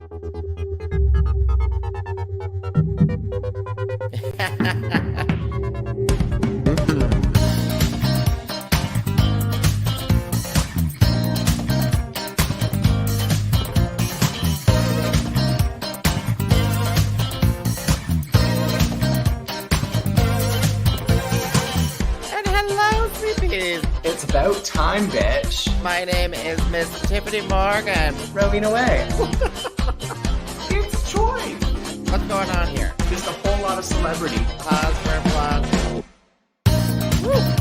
It's about time, bitch. My name is Miss Tyffanie Morgan. Rowena Whey. It's Troy. What's going on here? Just a whole lot of celebrity. Pause for applause. Woo.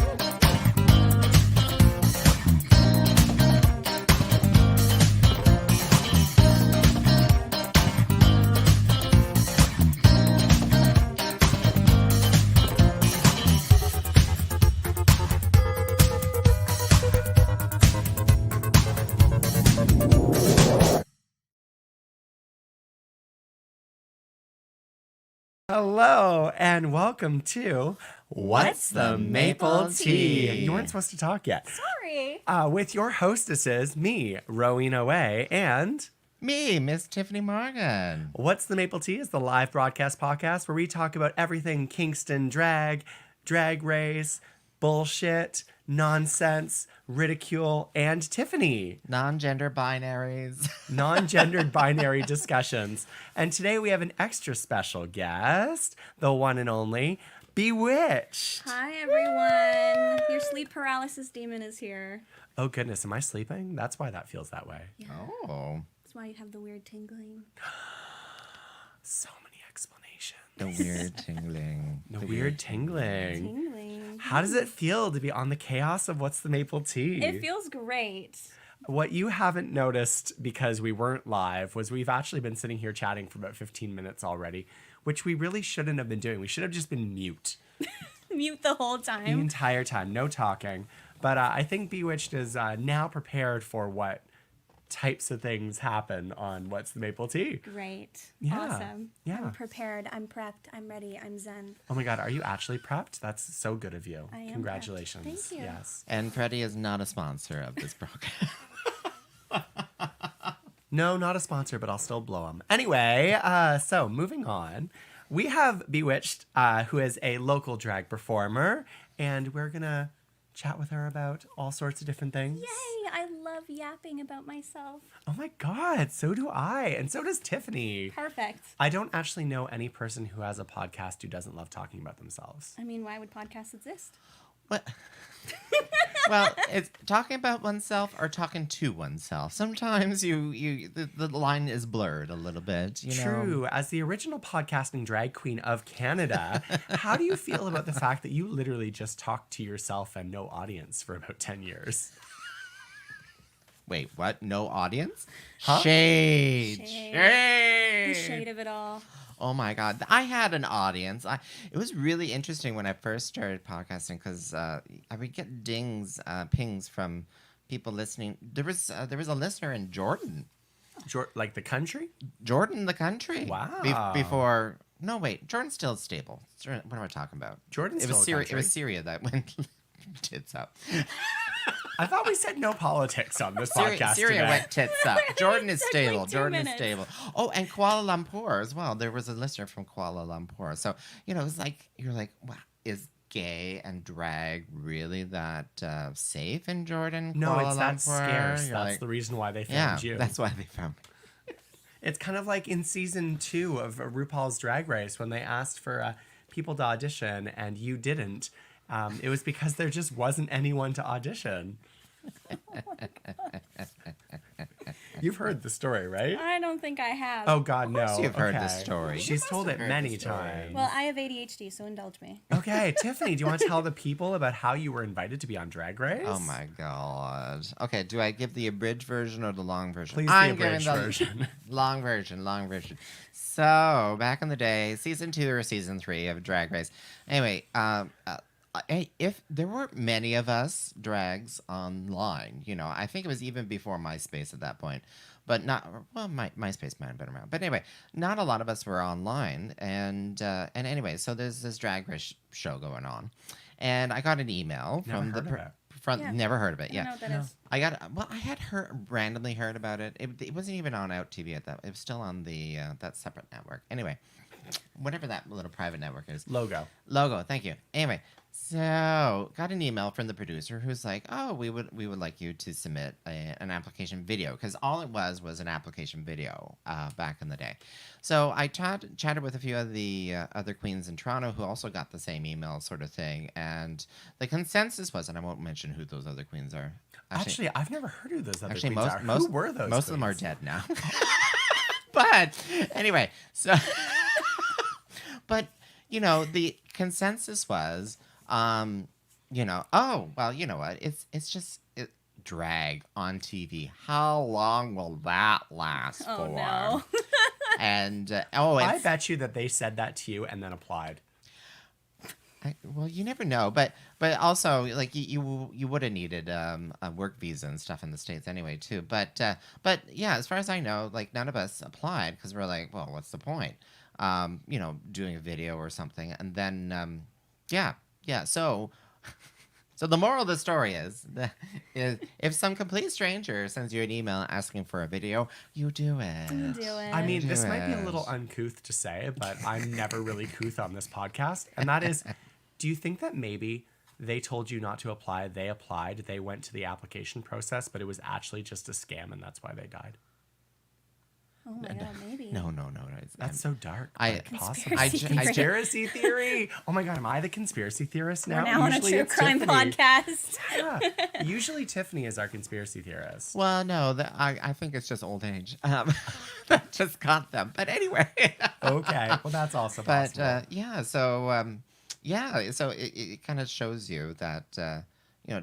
Hello and welcome to What's the Maple Tea? You weren't supposed to talk yet. Sorry. With your hostesses, me, Rowena Whey, and Me, Miss Tyffanie Morgan. What's the Maple Tea is the live broadcast podcast where we talk about everything Kingston Drag, Drag Race, bullshit, nonsense, ridicule, and Tyffanie. Non-gender binaries. Non-gendered binary discussions. And today we have an extra special guest, the one and only BeeWitched. Hi, everyone. Your sleep paralysis demon is here. Oh goodness, am I sleeping? That's why that feels that way. Yeah. Oh. That's why you have the weird tingling. So many explanations. The weird tingling. The weird tingling. Tingling. How does it feel to be on the chaos of What's the Maple Tea? It feels great. What you haven't noticed because we weren't live was we've actually been sitting here chatting for about 15 minutes already, which we really shouldn't have been doing. We should have just been mute Mute the whole the time. entire time, no talking. But I think BeeWitched is now prepared for what types of things happen on What's the Maple Tea. Great. Yeah. Awesome. Yeah. I'm prepared. I'm prepped. I'm ready. I'm zen. Oh my God, are you actually prepped? That's so good of you. I am Congratulations. prepped. Thank you. Yes. And Freddie is not a sponsor of this program. No, not a sponsor, but I'll still blow them. Anyway, so moving on. We have BeeWitched, who is a local drag performer, and we're going to chat with her about all sorts of different things. Yay! I love yapping about myself. Oh my God, so do I. And so does Tyffanie. Perfect. I don't actually know any person who has a podcast who doesn't love talking about themselves. I mean, why would podcasts exist? What? Well, it's talking about oneself or talking to oneself. Sometimes the line is blurred a little bit. You know? True. As the original podcasting drag queen of Canada, how do you feel about the fact that you literally just talked to yourself and no audience for about 10 years? Wait, what? No audience? Huh? Shade. The shade of it all. Oh my God. I had an audience. It was really interesting when I first started podcasting because I would get pings from people listening. There was a listener in Jordan. Like the country? Jordan, the country. Wow. Before, no, wait. Jordan's still stable. What am I talking about? Jordan's It was still a Syria. country. It was Syria that went tits up. I thought we said no politics on this podcast Syria today. went tits up. Jordan is Took stable. like 2 Jordan is minutes. stable. Oh, and Kuala Lumpur as well. There was a listener from Kuala Lumpur. So, it was like, you're like, wow, is gay and drag really that safe in Jordan? No, Kuala it's that Lumpur? scarce. You're That's like, the reason why they yeah, found you. that's why they found me. It's kind of like in season 2 of RuPaul's Drag Race when they asked for people to audition and you didn't. It was because there just wasn't anyone to audition. You've heard the story, right? I don't think I have. Oh God, no. You've heard the Okay. story. She's You told must it have heard many the story. times. Well, I have ADHD, so indulge me. Okay, Tyffanie, do you want to tell the people about how you were invited to be on Drag Race? Oh my God. Okay, do I give the abridged version or the long version? Please, the I'm abridged giving the version. long version. So, back in the day, season 2 or season 3 of Drag Race. Anyway, if there were many of us drags online, I think it was even before MySpace at that point, but MySpace might have been around. But anyway, not a lot of us were online, and anyway, so there's this Drag Race show going on, and I got an email Never from heard of it. Yeah. Never heard of it. I don't know Yeah. what that is. I had randomly heard about it. It wasn't even on Out TV at that. It was still on the that separate network. Anyway, whatever that little private network is. Logo. Thank you. Anyway, so got an email from the producer who's like, "Oh, we would like you to submit an application video," because all it was an application video back in the day. So I chatted with a few of the other queens in Toronto who also got the same email sort of thing, and the consensus was, and I won't mention who those other queens are. Actually, I've never heard who those other Actually, queens are. Who were those most of them are queens? dead now. But anyway, so but the consensus was, oh well, you know what? It's just drag on TV. How long will that last Oh, for? no. And I bet you that they said that to you and then applied. well, you never know, but also like you would have needed a work visa and stuff in the States anyway too. But yeah, as far as I know, like none of us applied because we're like, well, what's the point? Doing a video or something, and then yeah. So the moral of the story is if some complete stranger sends you an email asking for a video, you do it. Do it. I mean, Do this might be a it. little uncouth to say, but I'm never really couth on this podcast. And that is, do you think that maybe they told you not to apply, they applied, they went to the application process, but it was actually just a scam and that's why they died? Oh my god, maybe. No. That's so dark. I- but possible. Conspiracy theory. Conspiracy theory. Oh my god, am I the conspiracy theorist now? We're now on a Usually true it's crime Tyffanie. podcast. Yeah. Usually Tyffanie is our conspiracy theorist. Well, no, I think it's just old age that just got them. But anyway. Okay, well that's also But possible. so it kind of shows you that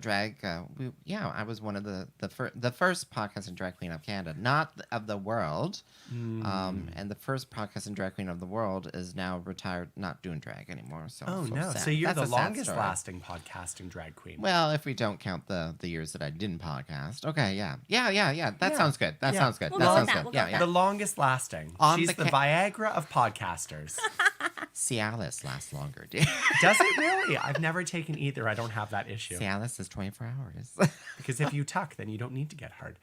drag. I was one of the first podcast and drag queen of Canada, not of the world. And the first podcast and drag queen of the world is now retired, not doing drag anymore. So Oh so no! sad. So you're That's the a sad longest story. lasting podcasting drag queen. Well, if we don't count the years that I didn't podcast. Okay, yeah. That Yeah. sounds good. That Yeah. sounds good. We'll that go with sounds that. good. We'll go Yeah, with yeah. The longest lasting. On She's the the Viagra of podcasters. Cialis lasts longer, dude. Does it really? I've never taken either. I don't have that issue. Cialis is 24 hours. Because if you tuck, then you don't need to get hard.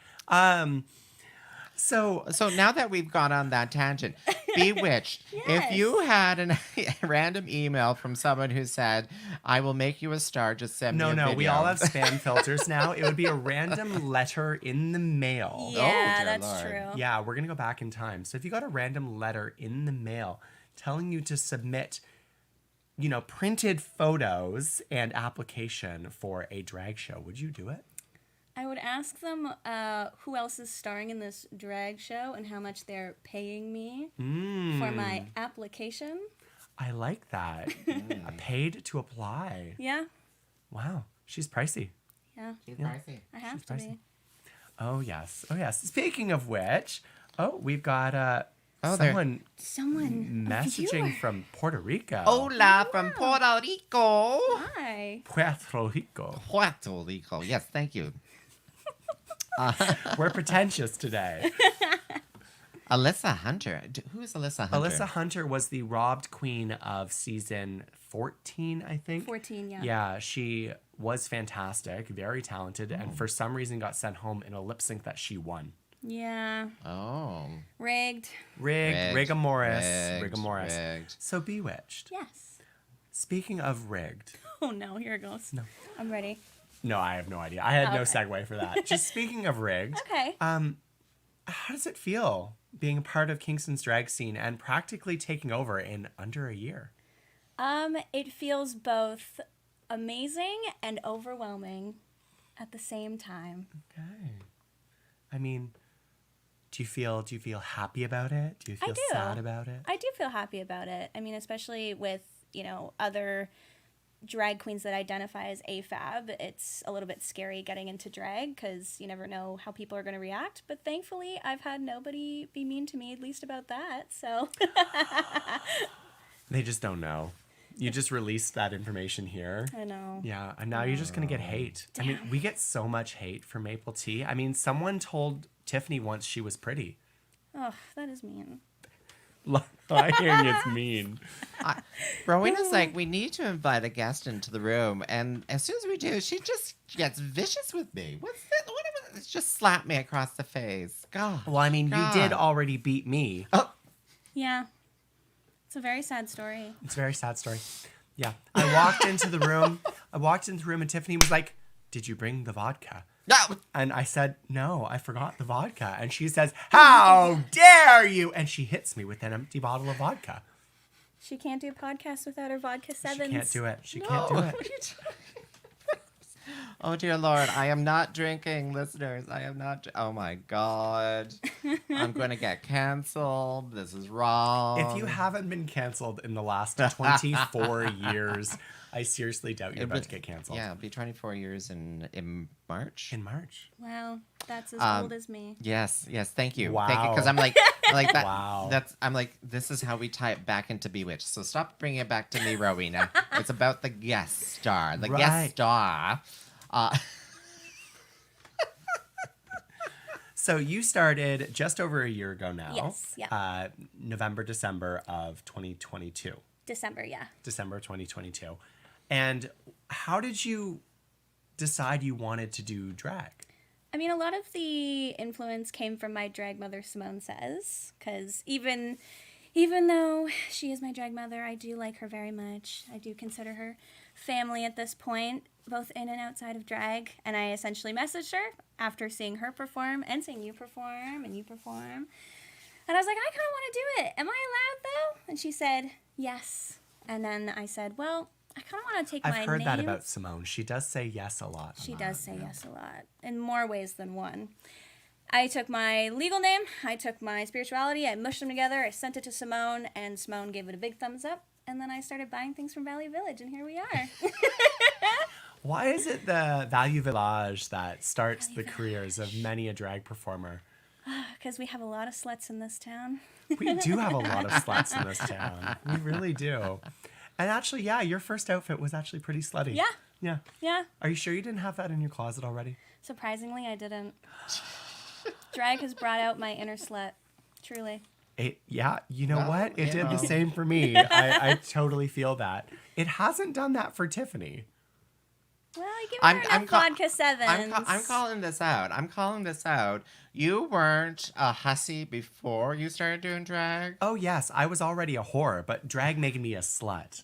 So So now that we've gone on that tangent, BeeWitched, Yes. if you had a random email from someone who said, "I will make you a star, just send me a video." we all have spam filters now. It would be a random letter in the mail. Yeah, dear that's Lord. true. Yeah, we're going to go back in time. So if you got a random letter in the mail telling you to submit, printed photos and application for a drag show, would you do it? I would ask them who else is starring in this drag show and how much they're paying me for my application. I like that. Paid to apply. Yeah, Wow, she's pricey. yeah, She's pricey. I have She's to pricey. be. Oh yes. Speaking of which, we've got someone Someone, a messaging viewer. from Puerto Rico. Hola from Puerto Rico. Hi. Puerto Rico. Puerto Rico. Yes, thank you. We're pretentious today. Alyssa Hunter. Who is Alyssa Hunter? Alyssa Hunter was the robbed queen of season 14, I think. 14, yeah. Yeah, she was fantastic, very talented, and for some reason got sent home in a lip sync that she won. Yeah. Oh. Rigged. Rigamoris. Rigged. So BeeWitched. Yes. Speaking of rigged. Oh no, here it goes. No. I'm ready. No, I have no idea. I had no Okay. segue for that. Just speaking of rigged. Okay. How does it feel being a part of Kingston's drag scene and practically taking over in under a year? It feels both amazing and overwhelming at the same time. Okay. I mean, do you feel happy about it? Do you feel do. sad about it? I do feel happy about it. I mean, especially with, other drag queens that identify as AFAB, it's a little bit scary getting into drag because you never know how people are going to react. But thankfully, I've had nobody be mean to me, at least about that. So, They just don't know. You just released that information here. I know. Yeah, and now you're just going to get hate. I mean, we get so much hate for Maple Tea. I mean, someone told Tyffanie once she was pretty. Oh, that is mean. Lying is mean. Rowena's like, we need to invite a guest into the room, and as soon as we do, she just gets vicious with me. What's it? What just slapped me across the face. God. Well, I mean, God. you did already beat me. Oh, Yeah. It's a very sad story. It's a very sad story. Yeah. I walked into the room, and Tyffanie was like, did you bring the vodka? no. And I said, no, I forgot the vodka. And she says, how dare you? And she hits me with an empty bottle of vodka. She can't do podcasts without her vodka sevens. She can't do it. She can't do it. Oh, dear Lord. I am not drinking, listeners. I am not. Oh, my God. I'm going to get canceled. This is wrong. If you haven't been canceled in the last 24 years, I seriously doubt you're about to get canceled. Yeah, it'll be 24 years in March. In March. Wow, that's as old as me. Yes, thank you. Wow. Thank you, because I'm like that. Wow. I'm like, this is how we type back into BeeWitched. So stop bringing it back to me, Rowena. It's about the guest star. The guest Right. star. So you started just over a year ago now. Yes, yeah. November, December of 2022. December, yeah. December 2022. And how did you decide you wanted to do drag? I mean, a lot of the influence came from my drag mother, Simone Says, because even though she is my drag mother, I do like her very much. I do consider her family at this point, both in and outside of drag. And I essentially messaged her after seeing her perform and seeing you perform and you perform. And I was like, I kind of want to do it. Am I allowed, though? And she said, yes. And then I said, well, I kind of want to take my name. I've heard that about Simone. She does say yes a lot. She does say yes a lot, in more ways than one. I took my legal name, I took my spirituality, I mushed them together, I sent it to Simone, and Simone gave it a big thumbs up. And then I started buying things from Value Village, and here we are. Why is it the Value Village that starts the careers of many a drag performer? Because we have a lot of sluts in this town. We do have a lot of sluts in this town. We really do. And actually, yeah, your first outfit was actually pretty slutty. Yeah. Yeah. Yeah. Are you sure you didn't have that in your closet already? Surprisingly, I didn't. Drag has brought out my inner slut. Truly. Yeah, you know Well, what? It you did know. the same for me. I totally feel that. It hasn't done that for Tyffanie. Well, I give her enough vodka sevens. I'm calling this out. I'm calling this out. You weren't a hussy before you started doing drag. Oh, yes, I was already a whore, but drag making me a slut.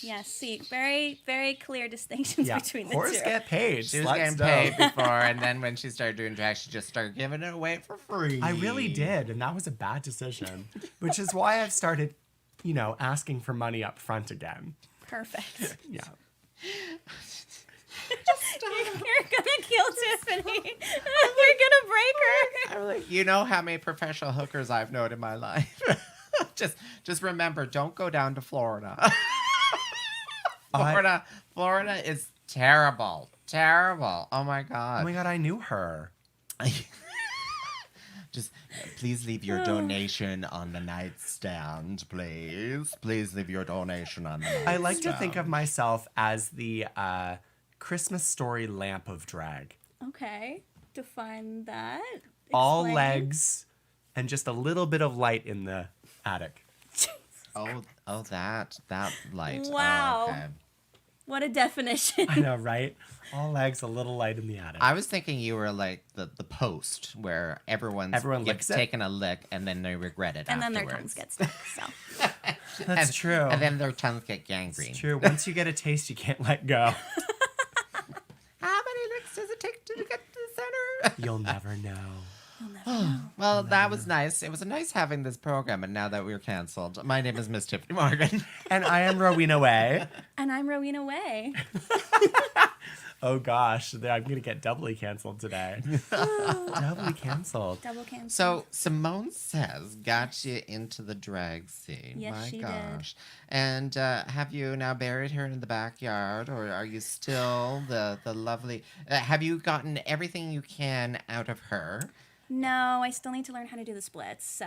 Yes, see, very, very clear distinctions Yeah, between the whores two. get paid. She was sluts getting don't. paid before, and then when she started doing drag, she just started giving it away for free. I really did, and that was a bad decision, which is why I've started, asking for money up front again. Perfect. Yeah. You're gonna kill Tyffanie. You're gonna break her. I'm like, you know how many professional hookers I've known in my life. just remember, don't go down to Florida. Florida is terrible. Terrible. Oh my Oh God. my God, I knew her. Just please leave your donation on the nightstand, please. Please leave your donation on the nightstand. I like to think of myself as the Christmas story lamp of drag. Okay, define that. All Explain. legs and just a little bit of light in the attic. Oh, that light. Wow. Oh, okay. What a definition. I know, right? All legs, a little light in the attic. I was thinking you were like the post where everyone licks it? taking a lick and then they regret it And then their afterwards. tongues get stuck. So That's true. And then their tongues get gangrene. It's true. Once you get a taste, you can't let go. How many licks does it take to get to the center? You'll never know. you'll never know. Well, that was nice. It was nice having this program, and now that we're canceled, my name is Miss Tyffanie Morgan. And I am Rowena Whey. And I'm Rowena Whey. Oh gosh, I'm going to get doubly canceled today. Doubly canceled. Double cancel. So Simone Says got you into the drag scene. Yes, My she did. gosh. And have you now buried her in the backyard, or are you still the lovely? Have you gotten everything you can out of her? No, I still need to learn how to do the splits. So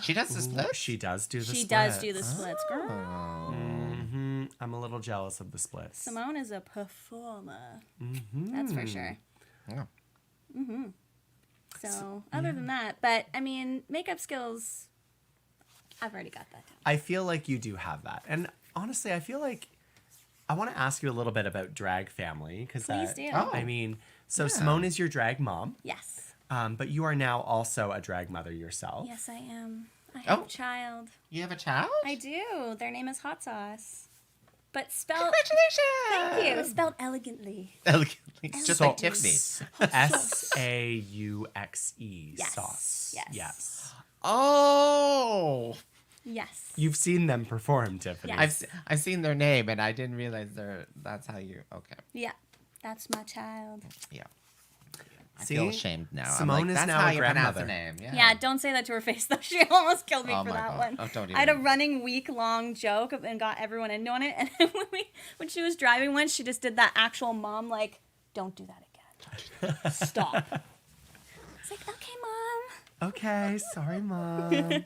She does the splits. She does do the she splits. does do the splits, girl. Oh. Mm-hmm. I'm a little jealous of the splits. Simone is a performer. Mm-hmm. That's for sure. Yeah. So other than that, but I mean, makeup skills, I've already got that down. I feel like you do have that. And honestly, I feel like I want to ask you a little bit about drag family. Please do. I mean, so Simone is your drag mom. Yes. But you are now also a drag mother yourself. Yes, I am. I have Oh. a child. You have a child? I do. Their name is Hot Sauce. But spelled... Congratulations! Thank you. Spelled elegantly. Elegantly. Just like Sauce. Tiffany. Sauxe. Yes. Sauce. Yes. Yes. Oh! Yes. You've seen them perform, Tiffany. Yes. I've seen their name and I didn't realize that's how you. Okay. Yeah. That's my child. Yeah. I See? feel ashamed now. Simone I'm like, is that's now how a you pronounce the grandmother. name. Yeah, don't say that to her face, though. She almost killed me Oh for my that God. one. Oh, don't I had a even. running week-long joke and got everyone in on it. And then when she was driving once, she just did that actual mom, like, don't do that again. Stop. It's like, okay, Mom. Okay, sorry, Mom.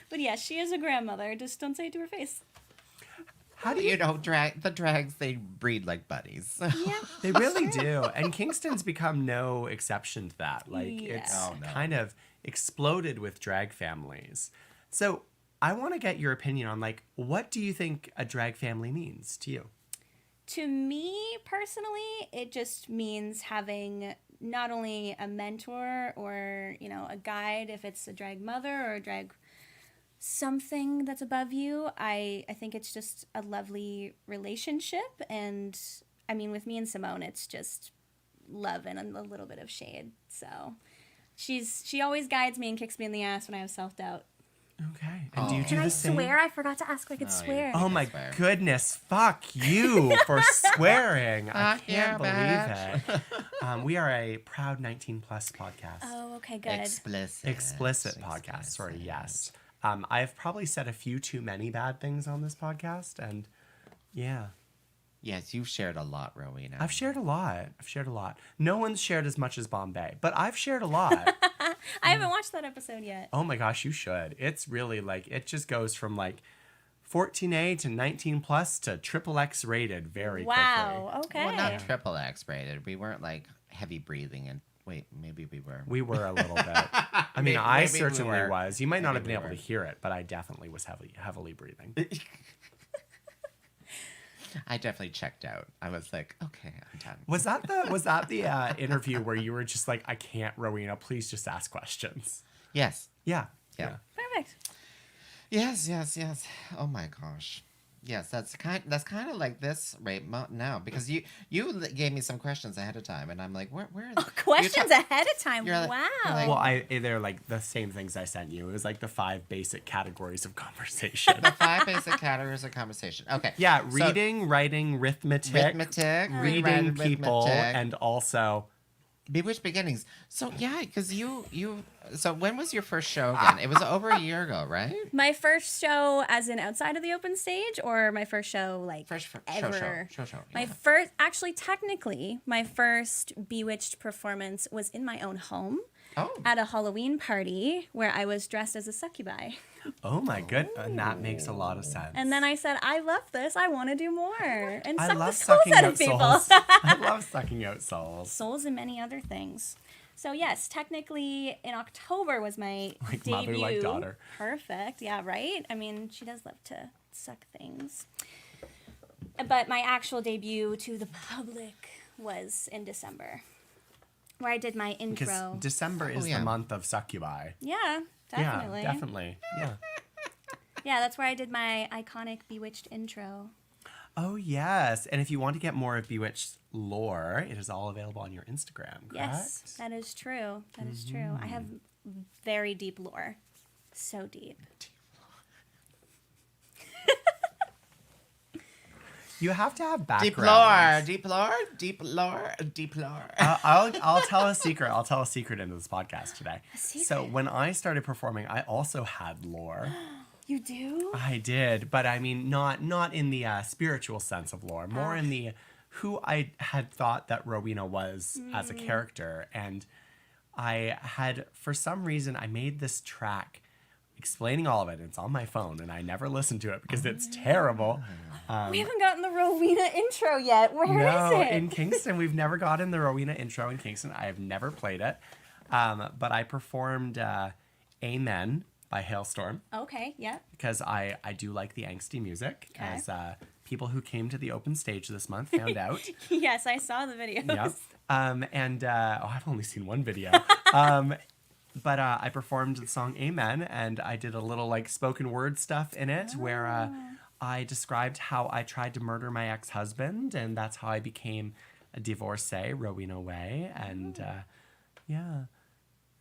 But yeah, she is a grandmother. Just don't say it to her face. How do You know, the drags, they breed like buddies. Yeah. They really do. And Kingston's become no exception to that. Like, it's Yeah. Oh, no. kind of exploded with drag families. So, I want to get your opinion on, like, what do you think a drag family means to you? To me personally, it just means having not only a mentor or, you know, a guide if it's a drag mother or a drag something that's above you. I think it's just a lovely relationship. And I mean, with me and Simone, it's just love and a little bit of shade. So she always guides me and kicks me in the ass when I have self-doubt. Okay. And do you do Can the I same? swear? I forgot to ask if I could No, you- swear. Oh my swear. goodness, fuck you for swearing. I Fuck can't you, believe it. We are a proud 19 plus podcast. Oh, okay, good. Explicit podcast. Sorry, yes. I've probably said a few too many bad things on this podcast, and yeah. Yes, you've shared a lot, Rowena. I've shared a lot. No one's shared as much as Bombay, but I've shared a lot. I haven't watched that episode yet. Oh my gosh, you should. It's really like, it just goes from like 14A to 19 plus to triple X rated very quickly. Wow. Okay. Well, not triple X rated. We weren't like heavy breathing and wait, maybe we were. We were a little bit. I mean, Maybe I we certainly were. was. You might not have Maybe been we able were. to hear it, but I definitely was heavily breathing. I definitely checked out. I was like, okay, I'm done. Was that the interview where you were just like, I can't, Rowena, please just ask questions? Yes. Yeah. Yeah. Perfect. Yes. Oh my gosh. Yes, that's kind of like this right now because you gave me some questions ahead of time and I'm like, where Oh, questions ahead of time. you're like- Wow. you're like- Well, they're like the same things I sent you. It was like the 5 basic categories of conversation. the 5 basic categories of conversation. Okay. Yeah, So, reading, writing, arithmetic, reading rewriting people, arithmetic, and also BeeWitched beginnings. So yeah, because you. So when was your first show again? It was over a year ago, right? My first show, as in outside of the open stage, or my first show, like First ever? show. My Yeah. first, actually, technically, my first BeeWitched performance was in my own home Oh. at a Halloween party where I was dressed as a succubi. oh my good, and that makes a lot of sense. And then I said, I love this. I want to do more. And I suck love the souls sucking out out of people. souls. I love sucking out souls. Souls and many other things. So yes, technically in October was my Like debut. mother, like daughter. Perfect. Yeah, right? I mean, she does love to suck things. But my actual debut to the public was in December, where I did my Because intro. December is yeah. the month of succubi. Yeah, definitely. Yeah, definitely. Yeah. Yeah, that's where I did my iconic BeeWitched intro. Oh, yes. And if you want to get more of BeeWitched lore, it is all available on your Instagram, correct? Yes, that is true. That is true. I have very deep lore. So deep. You have to have background. Deep lore. I'll tell a secret. I'll tell a secret into this podcast today. secret? So when I started performing, I also had lore. You do? I did, but I mean, not in the spiritual sense of lore, more in the who I had thought that Rowena was as a character. And I had, for some reason, I made this track explaining all of it. It's on my phone, and I never listened to it because it's terrible. We haven't gotten the Rowena intro yet. Where is No, it? in Kingston, we've never gotten the Rowena intro in Kingston. I have never played it. But I performed Amen by Hailstorm Okay, yeah. because I do like the angsty music, Okay. as people who came to the open stage this month found out. Yes, I saw the videos. Yep. I've only seen one video. But I performed the song Amen, and I did a little like spoken word stuff in it where I described how I tried to murder my ex-husband, and that's how I became a divorcee, Rowena Whey, and yeah.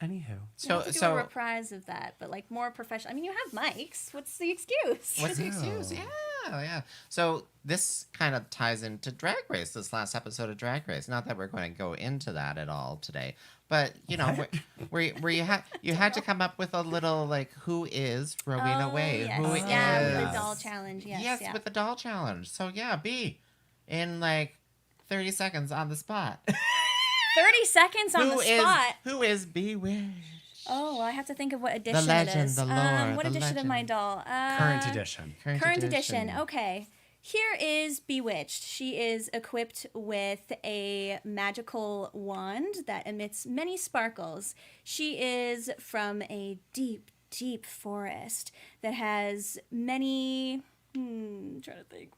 Anywho. You have to do a reprise of that, but like more professional. I mean, you have mics. What's the excuse? What's the excuse? Yeah. So this kind of ties into Drag Race, this last episode of Drag Race. Not that we're going to go into that at all today, but you know, where you had to come up with a little like, who is Rowena Whey? Yes. Who Yeah, is? with the doll challenge. Yes, yeah. With the doll challenge. So yeah, B, in like 30 seconds on the spot. 30 seconds on the spot. Who is BeeWitched? Oh, well, I have to think of what edition legend, it is. the lore, what the edition of my legend. doll? Current edition. Current edition. Okay. Here is BeeWitched. She is equipped with a magical wand that emits many sparkles. She is from a deep, deep forest that has many. I'm trying to think.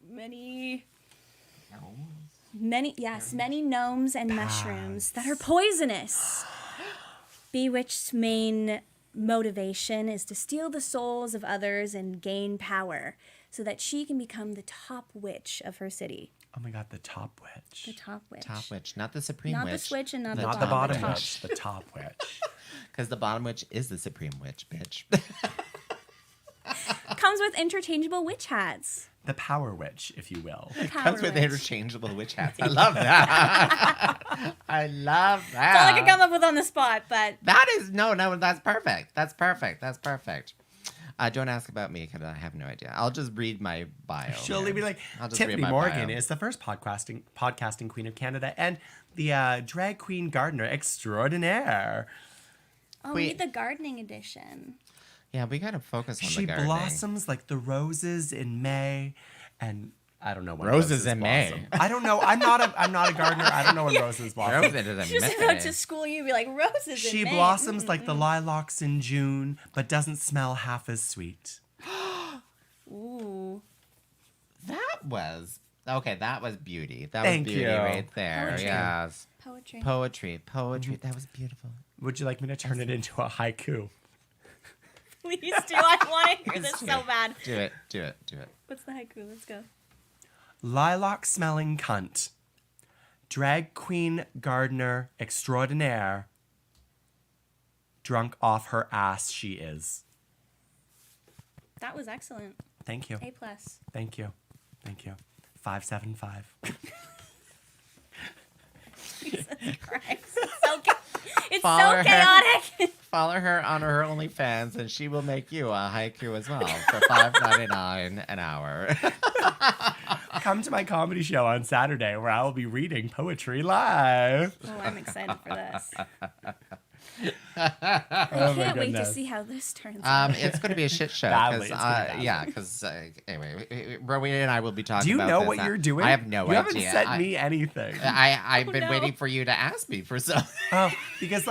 Many gnomes and mushrooms that are poisonous. BeeWitched's main motivation is to steal the souls of others and gain power so that she can become the top witch of her city. Oh my God, the top witch. The top witch. Top witch, not the supreme Not witch. the switch and not Not the the bottom. bottom witch, the top witch. Because the bottom witch is the supreme witch, bitch. Comes with interchangeable witch hats. The power witch, if you will. Comes with witch. interchangeable witch hats. I love that. I love that. That's all I could come up with on the spot, but That is, no, that's perfect. That's perfect. Don't ask about me because I have no idea. I'll just read my bio. She'll here. be like, I'll just read Tyffanie my Morgan bio. is the first podcasting queen of Canada and the drag queen gardener extraordinaire. we need the gardening edition. Yeah, we gotta focus on She the gardening. blossoms like the roses in May, and I don't know when Roses in blossom. May. I don't know. I'm not a gardener. I don't know when roses blossom. Roses in Just May. about to school, you'd be like, roses She in May. blossoms like the lilacs in June, but doesn't smell half as sweet. Ooh. That was beauty. That Thank was beauty you. right there. Poetry. Yes. Poetry. Poetry. That was beautiful. Would you like me to turn it into a haiku? Please do. I want to hear this so bad. Do it. What's the haiku? Let's go. Lilac smelling cunt. Drag queen gardener extraordinaire. Drunk off her ass she is. That was excellent. Thank you. A+. Thank you. 575. Jesus Christ. It's Follow so her. chaotic. Follow her on her OnlyFans, and she will make you a haiku as well for $5.99 an hour. Come to my comedy show on Saturday where I will be reading poetry live. Oh, I'm excited for this. Oh I my can't wait to goodness. see how this turns out. It's going to be a shit show. Badly, it's gonna be badly. Because anyway, Rowena and I will be talking Do you about know this. what you're doing? I have no you idea. You haven't sent me anything. I've been no. waiting for you to ask me for something. Oh, because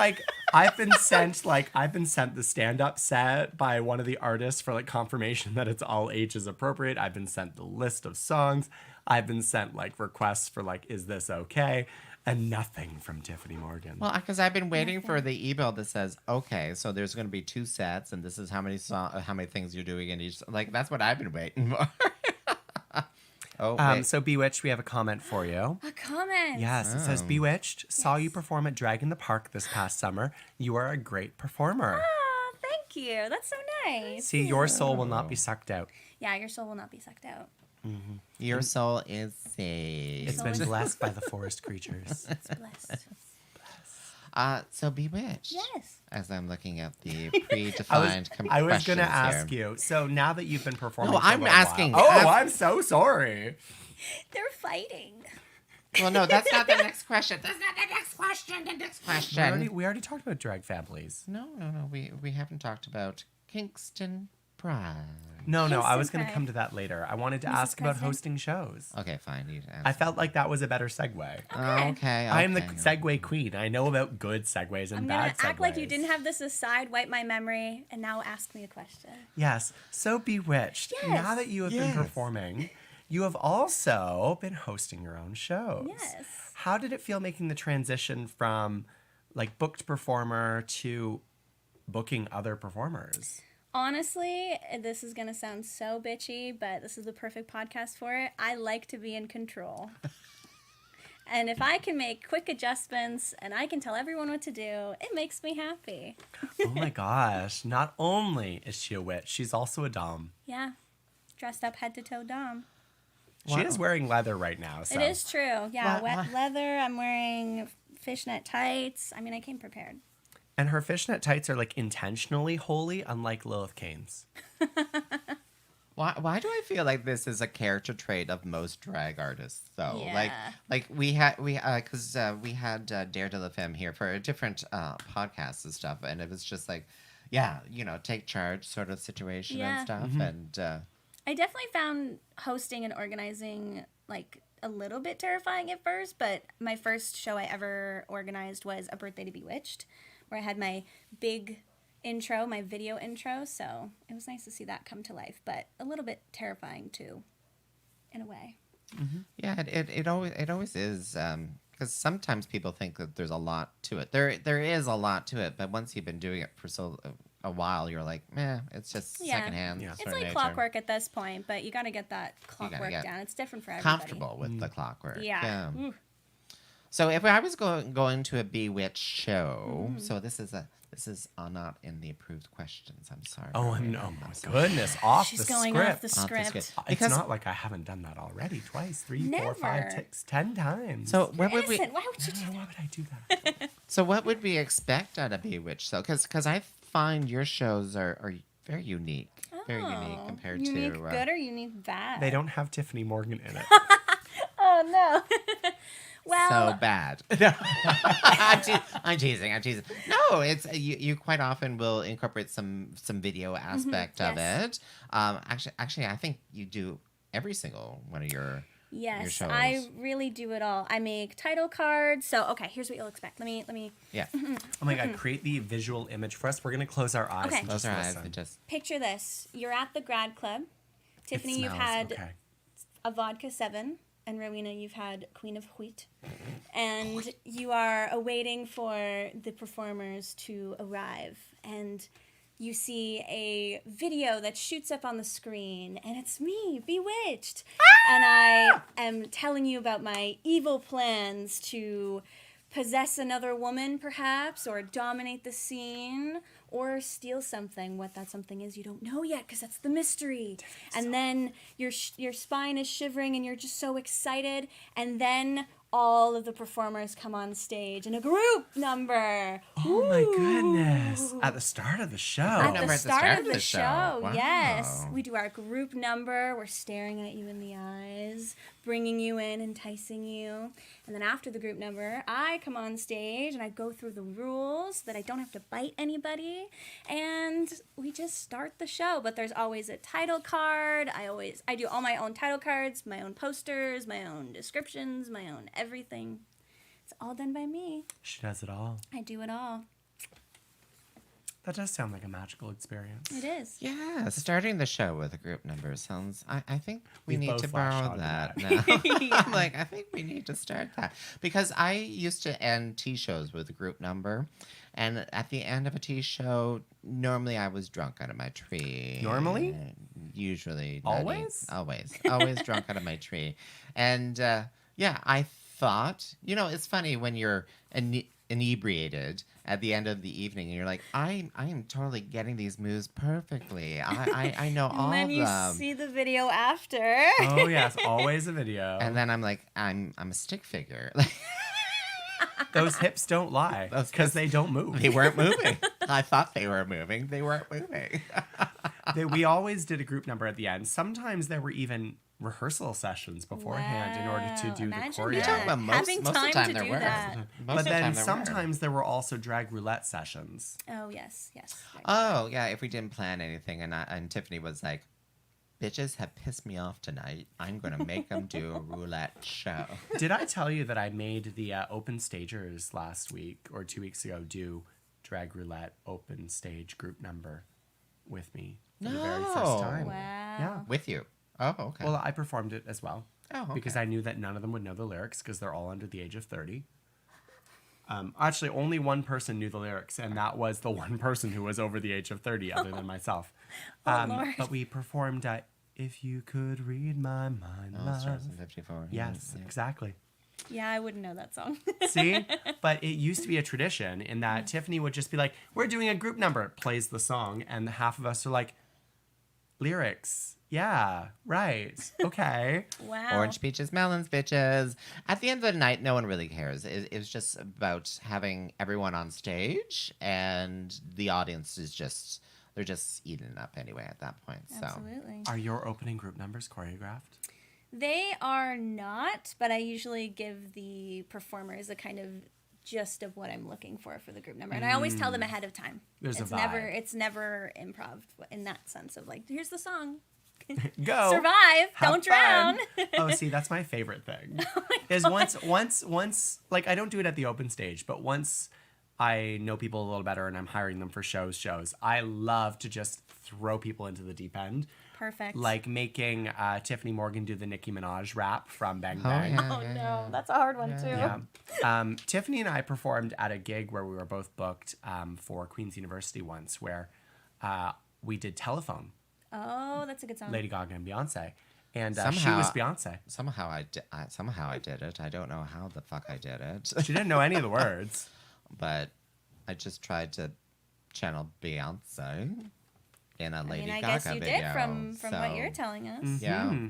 I've been sent the stand-up set by one of the artists for confirmation that it's all ages appropriate. I've been sent the list of songs. I've been sent requests for is this okay? And nothing from Tyffanie Morgan. Well, because I've been waiting for the email that says, okay, so there's going to be 2 sets, and this is how many things you're doing in each. That's what I've been waiting for. Wait. So BeeWitched, we have a comment for you. A comment. Yes, it says BeeWitched, saw you perform at Drag in the Park this past summer. You are a great performer. Oh, thank you. That's so nice. See, your soul will not be sucked out. Yeah, your soul will not be sucked out. Your soul is saved. It's been blessed by the forest creatures. It's blessed. So BeeWitched. Yes. As I'm looking at the predefined I was going to questions ask here. you. So now that you've been performing, No, for a I'm little asking- while- I'm- I'm so sorry. They're fighting. Well, no, that's not the next question. That's not the next question. The next question. We already talked about drag families. No. We haven't talked about Kingston Pride. No, I was Kingston going to Drag. come to that later. I wanted to Mrs. ask about President. hosting shows. Okay, fine. You ask. I felt like that was a better segue. Okay. I am the okay. segue queen. I know about good segues and I'm bad gonna segues. act like you didn't have this aside, wipe my memory, and now ask me a question. Yes. So BeeWitched, Yes. now that you have been Yes. performing, you have also been hosting your own shows. Yes. How did it feel making the transition from like booked performer to booking other performers? Honestly, this is gonna sound so bitchy, but this is the perfect podcast for it. I like to be in control. And if I can make quick adjustments and I can tell everyone what to do, it makes me happy. Oh my gosh. Not only is she a witch, she's also a dom. Yeah. Dressed up head to toe dom. She is wearing leather right now. So. It is true. Yeah, Why- wet leather. I'm wearing fishnet tights. I mean, I came prepared. And her fishnet tights are like intentionally holy, unlike Lilith Kane's. Why do I feel like this is a character trait of most drag artists though? Yeah. Like we had Dare de la Femme here for a different podcast and stuff, and it was just like, yeah, take charge sort of situation Yeah. and stuff, and I definitely found hosting and organizing like a little bit terrifying at first, but my first show I ever organized was A Birthday to Bewitched, where I had my big intro, my video intro, so it was nice to see that come to life, but a little bit terrifying too, in a way. yeah, it always is. Because sometimes people think that there's a lot to it. There is a lot to it, but once you've been doing it for a while, you're like, it's just Yeah. secondhand. Yeah. It's sort of like nature. clockwork at this point, but you got to get that clockwork get down. It's different for everybody. Comfortable with the clockwork. Yeah. Ooh. So if I was going to a BeeWitched show, so this is not in the approved questions. I'm sorry. Oh, Rowena. no, my goodness. Off She's the going script. off the script. script. It's Because- not like I haven't done that already. Twice, 3, 4, 5, Never. 6, 10 times. So what would we? Innocent. Why would you do Why that? would I do that? So what would we expect out of BeeWitched? So because I find your shows are very unique, very unique Oh, compared unique to good or unique bad? They don't have Tyffanie Morgan in it. Oh no. Well, so bad. No. I'm teasing. No, it's you quite often will incorporate some video aspect of yes. it. Actually, I think you do every single one of your yes, shows. I really do it all. I make title cards. So okay, here's what you'll expect. Let me Yeah. Oh my God, create the visual image for us. We're going to close our eyes Okay. and Close just our eyes listen. and just picture this. You're at the grad club. It Tiffany, you've smells, had okay. a vodka 7, and Rowena, you've had Queen of Wheat. And you are awaiting for the performers to arrive. And you see a video that shoots up on the screen, and it's me, BeeWitched. And I am telling you about my evil plans to possess another woman, perhaps, or dominate the scene, or steal something. What that something is, you don't know yet, because that's the mystery. And then your spine is shivering, and you're just so excited. And then all of the performers come on stage in a group number. Oh my goodness. At the start of the show. At number the at the start of the show, Wow. yes. We do our group number. We're staring at you in the eyes, bringing you in, enticing you. And then after the group number, I come on stage and I go through the rules so that I don't have to bite anybody. And we just start the show. But there's always a title card. I do all my own title cards, my own posters, my own descriptions, my own everything. It's all done by me. She does it all. I do it all. That does sound like a magical experience. It is. yeah. Starting the show with a group number sounds. I think we We've need both to flashed borrow onto that. that. Now. I'm like, I think we need to start that because I used to end tea shows with a group number, and at the end of a tea show, normally I was drunk out of my tree. Normally? Usually. nutty. Always? Always drunk out of my tree, and yeah, I thought it's funny when you're inebriated at the end of the evening and you're like, I am totally getting these moves perfectly. I know all And then of you them. see the video after. Oh yes, always a video. And then I'm like, I'm a stick figure. Those hips don't lie Those because they don't move. They weren't moving. I thought they were moving. They weren't moving. We always did a group number at the end. Sometimes there were even rehearsal sessions beforehand in order to Wow, do the imagine choreo. You're talking about most Having of the time time to there do were. that. Most But of the then time there were. sometimes there were also drag roulette sessions. Oh, yes. Oh yeah, if we didn't plan anything and Tiffany was like, bitches have pissed me off tonight. I'm going to make them do a roulette show. Did I tell you that I made the open stagers last week or 2 weeks ago do drag roulette open stage group number with me for the very first No. time? Wow. Yeah. With you. Oh, okay. Well, I performed it as well. Oh, okay. Because I knew that none of them would know the lyrics because they're all under the age of 30. Actually, only one person knew the lyrics, and that was the one person who was over the age of 30, other than myself. Lord. But we performed If You Could Read My Mind, Oh, Love. Stars in 54. Yes, Yeah. exactly. Yeah, I wouldn't know that song. See? But it used to be a tradition in that Tyffanie would just be like, we're doing a group number, plays the song, and half of us are like, lyrics. Yeah, right. Okay. Wow. Orange peaches, melons, bitches. At the end of the night, no one really cares. It was just about having everyone on stage, and the audience is just, they're just eating it up anyway at that point. So Absolutely. Are your opening group numbers choreographed? They are not, but I usually give the performers a kind of gist of what I'm looking for the group number, and I always tell them ahead of time. There's a vibe. It's never improv in that sense of like, here's the song. Go. Survive, Have don't drown. fun. Oh, see, that's my favorite thing. Is once, like, I don't do it at the open stage, but once I know people a little better and I'm hiring them for shows, I love to just throw people into the deep end. Perfect. Like making Tiffany Morgan do the Nicki Minaj rap from Bang Oh, Bang. yeah. Oh no, that's a hard one too. Yeah. Tiffany and I performed at a gig where we were both booked for Queen's University once, where we did Telephone, Oh, that's a good song. Lady Gaga and Beyonce. And she Somehow- was Beyonce. somehow I did it. I don't know how the fuck I did it, She didn't know any of the words. but I just tried to channel Beyonce in a Lady I Gaga guess you video. did from what so, you're telling us. Yeah. Hmm.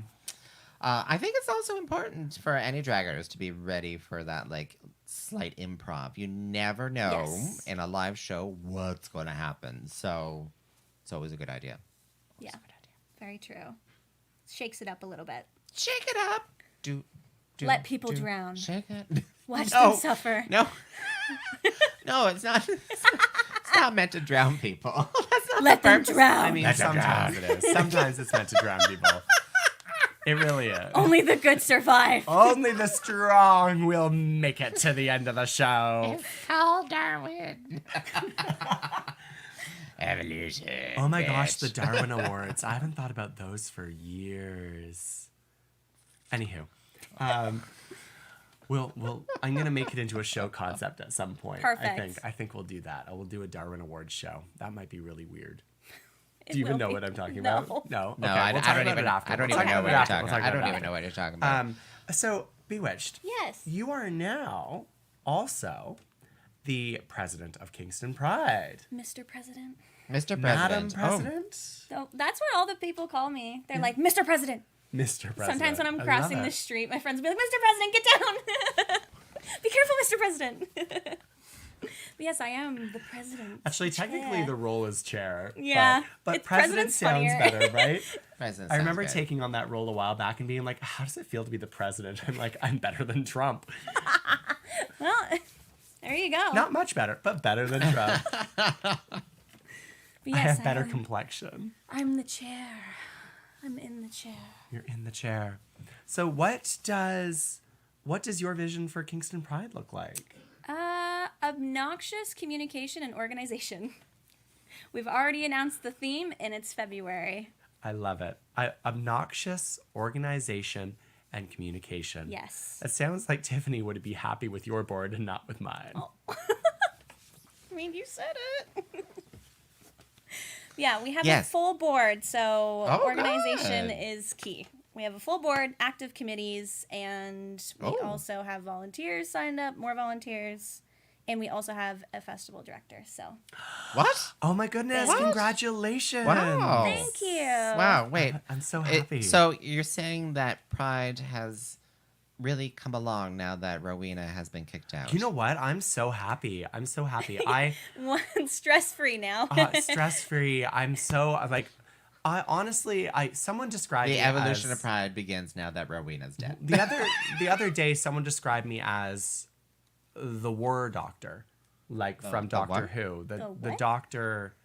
I think it's also important for any draggers to be ready for that, like, slight improv. You never know Yes. in a live show what's going to happen. So it's always a good idea. Yeah, very true. Shakes it up a little bit. Shake it up. Do Let people drown. Shake it. Watch No. them suffer. No. No, it's not. It's not meant to drown people. That's not Let the them purpose. drown. I mean, That's sometimes it is. Sometimes it's meant to drown people. It really is. Only the good survive. Only the strong will make it to the end of the show. Call Darwin. Evolution. Oh my gosh, the bitch. Darwin Awards. I haven't thought about those for years. Anywho, I'm gonna make it into a show concept at some point. Perfect. I think we'll do that. I will do a Darwin Awards show. That might be really weird. It Do you even will know be. what I'm talking No. about? No. No, Okay, I, we'll I talk don't about even. it after. I don't We'll even talk know about what it you're after. talking We'll talk about. I don't it even after. know what you're talking about. So, BeeWitched, Yes. you are now also the president of Kingston Pride. Mr. President. Mr. Madam President. President? So that's what all the people call me. They're like, Mr. President. Mr. President. Sometimes when I'm I crossing love the it. street, my friends will be like, Mr. President, get down. Be careful, Mr. President. But yes, I am the president. Actually, technically, Chair. the role is chair. Yeah, But it's president president's sounds funnier. better, right? President I sounds remember good. taking on that role a while back and being like, how does it feel to be the president? I'm like, I'm better than Trump. Well, there you go. Not much better, but better than Trump. But I yes, have better am. complexion. I'm the chair. I'm in the chair. You're in the chair. So what does your vision for Kingston Pride look like? Obnoxious communication and organization. We've already announced the theme, and it's February. I love it. Obnoxious organization and communication. Yes. It sounds like Tiffany would be happy with your board and not with mine. I mean, you said it. Yeah, we have Yes. a full board, so Oh, organization good. is key. We have a full board, active committees, and we Oh. also have volunteers signed up, more volunteers, and we also have a festival director. So What? Oh my goodness, What? congratulations. Wow. thank you. Wow. Wait. I'm so It- happy. so you're saying that Pride has really come along now that Rowena has been kicked out? You know what? I'm so happy. I Stress free now. stress free. I'm like, I honestly, someone described the me evolution as, of Pride begins now that Rowena's dead. the other day, someone described me as the war doctor, like from the Doctor what? Who, The the what? doctor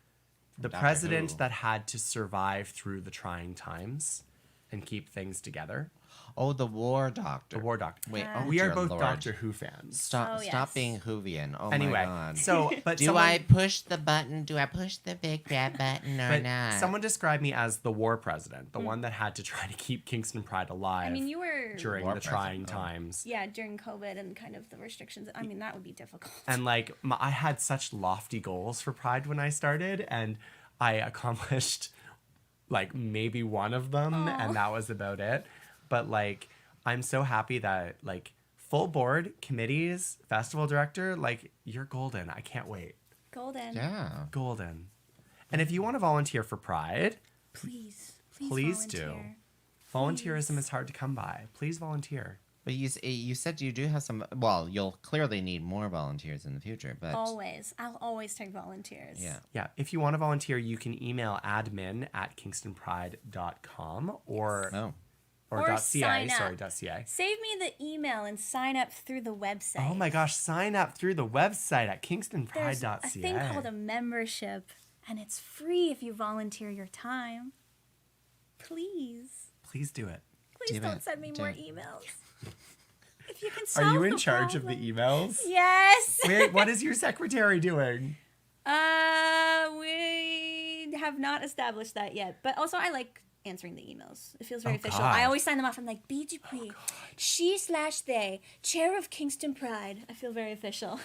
the Doctor president Who. that had to survive through the trying times and keep things together. Oh, the War Doctor. The War Doctor. Wait, Ah. oh, We are dear both Lord. Doctor Who fans. Stop, Oh, stop yes. being Whovian. Oh Anyway, my God. so but Do someone, I push the button? Do I push the big red button or but not? someone described me as the war president, the one that had to try to keep Kingston Pride alive I mean, you were during War the trying president, oh. times. yeah during COVID and kind of the restrictions. I mean, that would be difficult. And like I had such lofty goals for Pride when I started, and I accomplished like maybe one of them, Aw. and that was about it. But like I'm so happy that like full board, committees, festival director, like you're golden. I can't wait. Golden. Yeah. Golden. And if you want to volunteer for Pride, Please do. volunteer. Volunteerism is hard to come by. Please volunteer. But you said you do have some. Well, you'll clearly need more volunteers in the future. But Always. I'll always take volunteers. yeah. Yeah, if you want to volunteer, you can email admin@kingstonpride.com or Oh. Or .ca, sign up. sorry, .ca. Save me the email and sign up through the website. Oh my gosh, sign up through the website at There's kingstonpride.ca. a thing called a membership, and it's free if you volunteer your time. Please. Please do it. Please Do don't it. send me Do more it. emails. If you can solve Are you in the charge of problem. the emails? Yes. Wait, what is your secretary doing? We have not established that yet. But also, I like answering the emails. It feels very Oh, official. God. I always sign them off. I'm like, BGP, she/they, chair of Kingston Pride. I feel very official.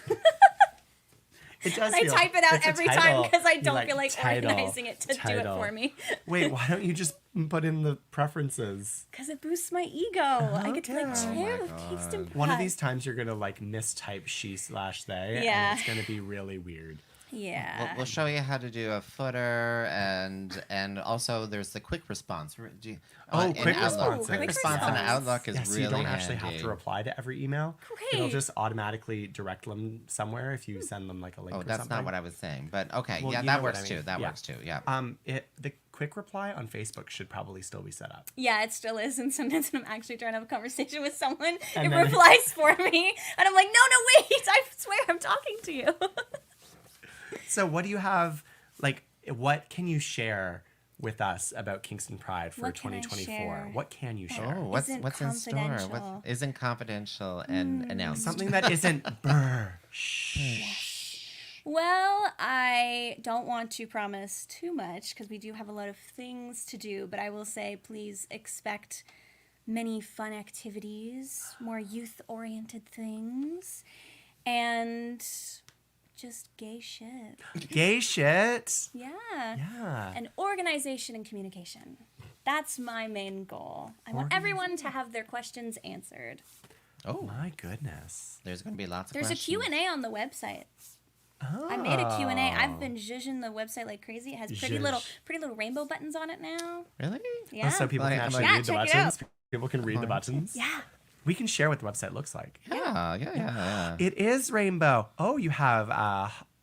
It does I feel- type it out it's a every time title. because I You don't feel like title, organizing it to do it title. for me. Wait, why don't you just put in the preferences? Because it boosts my ego. I get to like Okay. Oh chair my of Kingston God. Pride. One of these times you're gonna like mistype she/they, Yeah. and it's gonna be really weird. Yeah. We'll show you how to do a footer and also there's the quick response. Quick in Outlook. responses. Quick Quick response in response. Outlook is Yeah, so really you don't actually have handy. to reply to every email. Great. It'll just automatically direct them somewhere if you send them like a link Oh, or that's something. not what I was saying. But okay, Well, yeah, you that know what works I too. mean. That Yeah. works too. Yeah. The quick reply on Facebook should probably still be set up. Yeah, it still is. And sometimes when I'm actually trying to have a conversation with someone, And it then- replies for me. And I'm like, no, wait. I swear I'm talking to you. So what do you have, like, what can you share with us about Kingston Pride for What can I 2024? share? What can you share? Oh, what's Isn't in store? confidential. What isn't confidential and announced? Something that isn't brr. Shh. Well, I don't want to promise too much because we do have a lot of things to do, but I will say please expect many fun activities, more youth-oriented things, and just gay shit. Gay shit. Yeah. Yeah. And organization and communication. That's my main goal. I want everyone to have their questions answered. Oh, My goodness. there's going to be lots of There's a questions. Q&A on the website. Oh. I made a Q&A. I've been zhuzhing the website like crazy. It has pretty Zhuzh. little rainbow buttons on it now. Really? Yeah. Oh, so people can Like- actually Yeah, read the check it buttons. People can read the buttons. Yeah. We can share what the website looks like. Yeah. It is rainbow. Oh, you have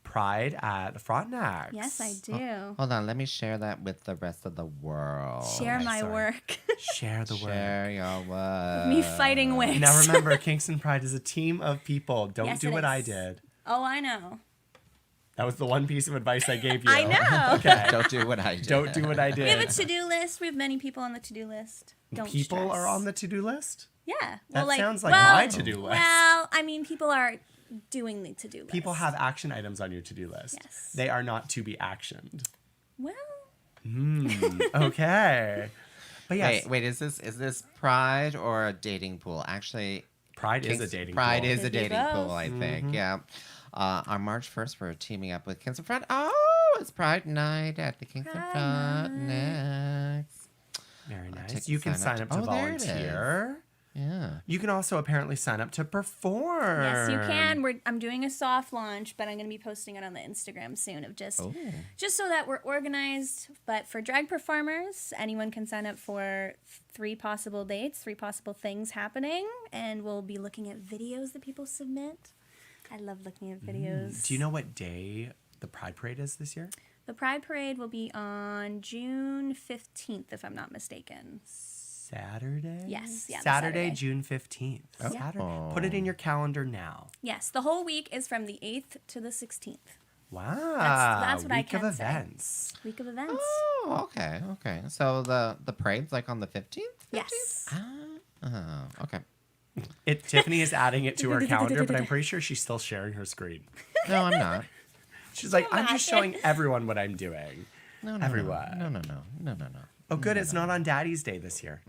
Pride at the Frontenac. Yes, I do. Hold on, let me share that with the rest of the world. Share my sorry. work. Share the word. Share your work. Me fighting wigs. Now remember, Kingston Pride is a team of people. Don't Yes, do it what I is. did. Oh, I know. That was the one piece of advice I gave you. I know. Okay. Don't do what I did. Don't do what I We have a did. to-do list. We have many people on the to-do list. Don't People stress. are on the to-do list? Yeah. That Well, sounds like my to-do list. Well, I mean, people are doing the to-do list. People have action items on your to-do list. Yes. They are not to be actioned. Well, Okay. But yes, Wait, is this Pride or a dating pool? Actually, Pride is a dating Pride pool. is a Could be dating pool, both. I think. Yeah. On March 1st, we're teaming up with Kingston Pride. Oh, it's Pride Night at the Kingston Pride Frontenac. Very nice. take You the can sign sign up up to to- Oh, there it is. volunteer. Yeah. You can also apparently sign up to perform. yes, you can. I'm doing a soft launch, but I'm going to be posting it on the Instagram soon of just Oh. so that we're organized. But for drag performers, anyone can sign up for 3 possible dates, 3 possible things happening, and we'll be looking at videos that people submit. I love looking at videos. Do you know what day the Pride Parade is this year? The Pride Parade will be on June 15th, if I'm not mistaken. Saturday? Yes, yeah, the Saturday, Saturday. June 15th. Saturday. Oh. Put it in your calendar now. Yes, the whole week is from the 8th to the 16th. Wow. That's what I Week of can say. events. Week of events. Oh, okay. So the parade's like on the 15th? Yes. Okay. Tiffany is adding it to her calendar, but I'm pretty sure she's still sharing her screen. No, I'm not. She's like, I'm just Imagine. showing everyone what I'm doing. No. Everyone. No. Oh, good. It's not on Daddy's Day this year.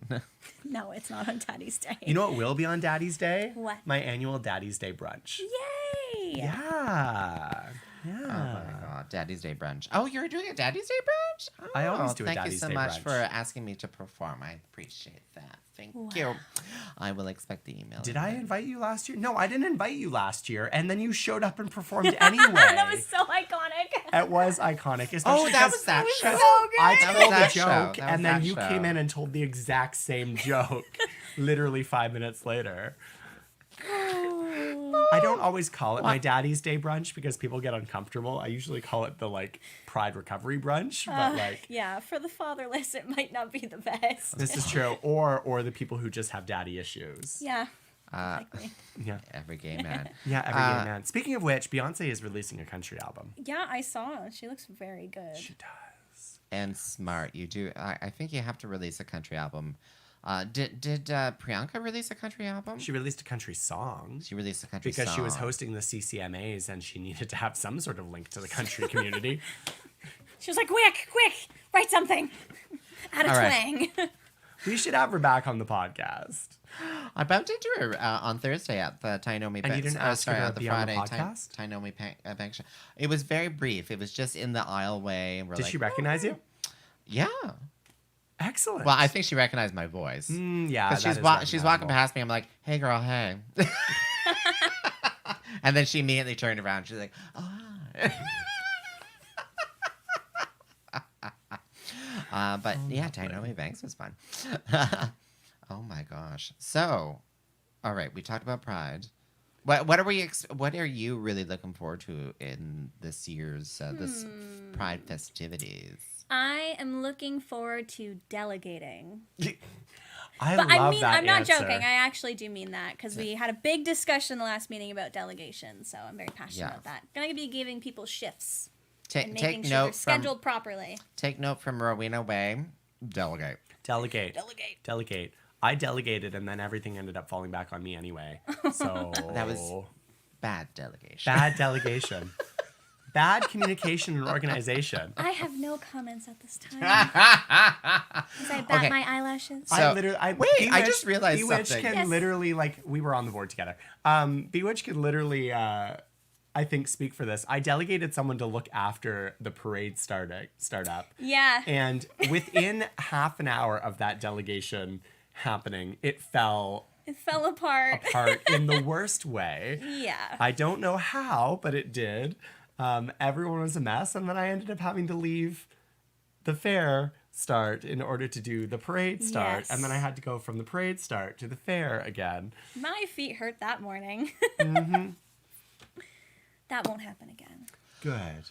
No, it's not on Daddy's Day. You know what will be on Daddy's Day? What? My annual Daddy's Day brunch. Yay! Yeah. Oh my God, Daddy's Day brunch. Oh, you're doing a Daddy's Day brunch? Oh, I always do a thank Daddy's you so Day much brunch. for asking me to perform. I appreciate that. Thank you. I will expect the email. Did I invite you last year? No, I didn't invite you last year. And then you showed up and performed anyway. That was so iconic. It was iconic. Especially Oh, that because was that show. So good. I That was told the that show. joke, That was and then that you show. came in and told the exact same joke literally 5 minutes later. I don't always call it my Daddy's Day brunch because people get uncomfortable. I usually call it the Pride Recovery brunch, but Yeah, for the fatherless, it might not be the best. this is true. Or the people who just have daddy issues. Yeah. Exactly. Yeah. Every gay man. Yeah, every gay man. Speaking of which, Beyonce is releasing a country album. Yeah, I saw. She looks very good. She does. And smart. You do. I think you have to release a country album. Did Priyanka release a country album? She released a country song. She released a country Because she was song. hosting the CCMAs and she needed to have some sort of link to the country community. She was like, quick, write something. Add a All right. twang. We should have her back on the podcast. I bumped into her on Thursday at the Tainomi And you didn't ask her to on the be on the Friday podcast? Tainomi Bank Show. It was very brief. It was just in the aisleway. And we're Did like, she recognize you? Yeah. Excellent. Well, I think she recognized my voice. Yeah, 'Cause she's she's walking past me. I'm like, hey, girl, hey. And then she immediately turned around. She's like, oh, hi. But yeah, Tainomi Banks was fun. Oh my gosh. So, all right, we talked about Pride. What are you really looking forward to in this year's this Pride festivities? I am looking forward to delegating. I But love I mean, that I'm not answer. joking. I actually do mean that because we had a big discussion in the last meeting about delegation. So I'm very passionate Yeah. about that. Gonna be giving people shifts Ta- and take making sure they're note from scheduled properly. take note from Rowena Whey. Delegate. Delegate. Delegate. Delegate. I delegated and then everything ended up falling back on me anyway. So That was bad delegation. bad delegation. Bad communication and organization. I have no comments at this time. As I bat Okay. my eyelashes. So- Wait, I just realized BeeWitched something. can Yes. literally, we were on the board together. BeeWitched could literally, I think, speak for this. I delegated someone to look after the parade start up. Yeah. And within half an hour of that delegation happening, it fell It fell apart. apart in the worst way. Yeah. I don't know how, but it did. Everyone was a mess, and then I ended up having to leave the fair start in order to do the parade start, Yes. and then I had to go from the parade start to the fair again. My feet hurt that morning. That won't happen again. Good.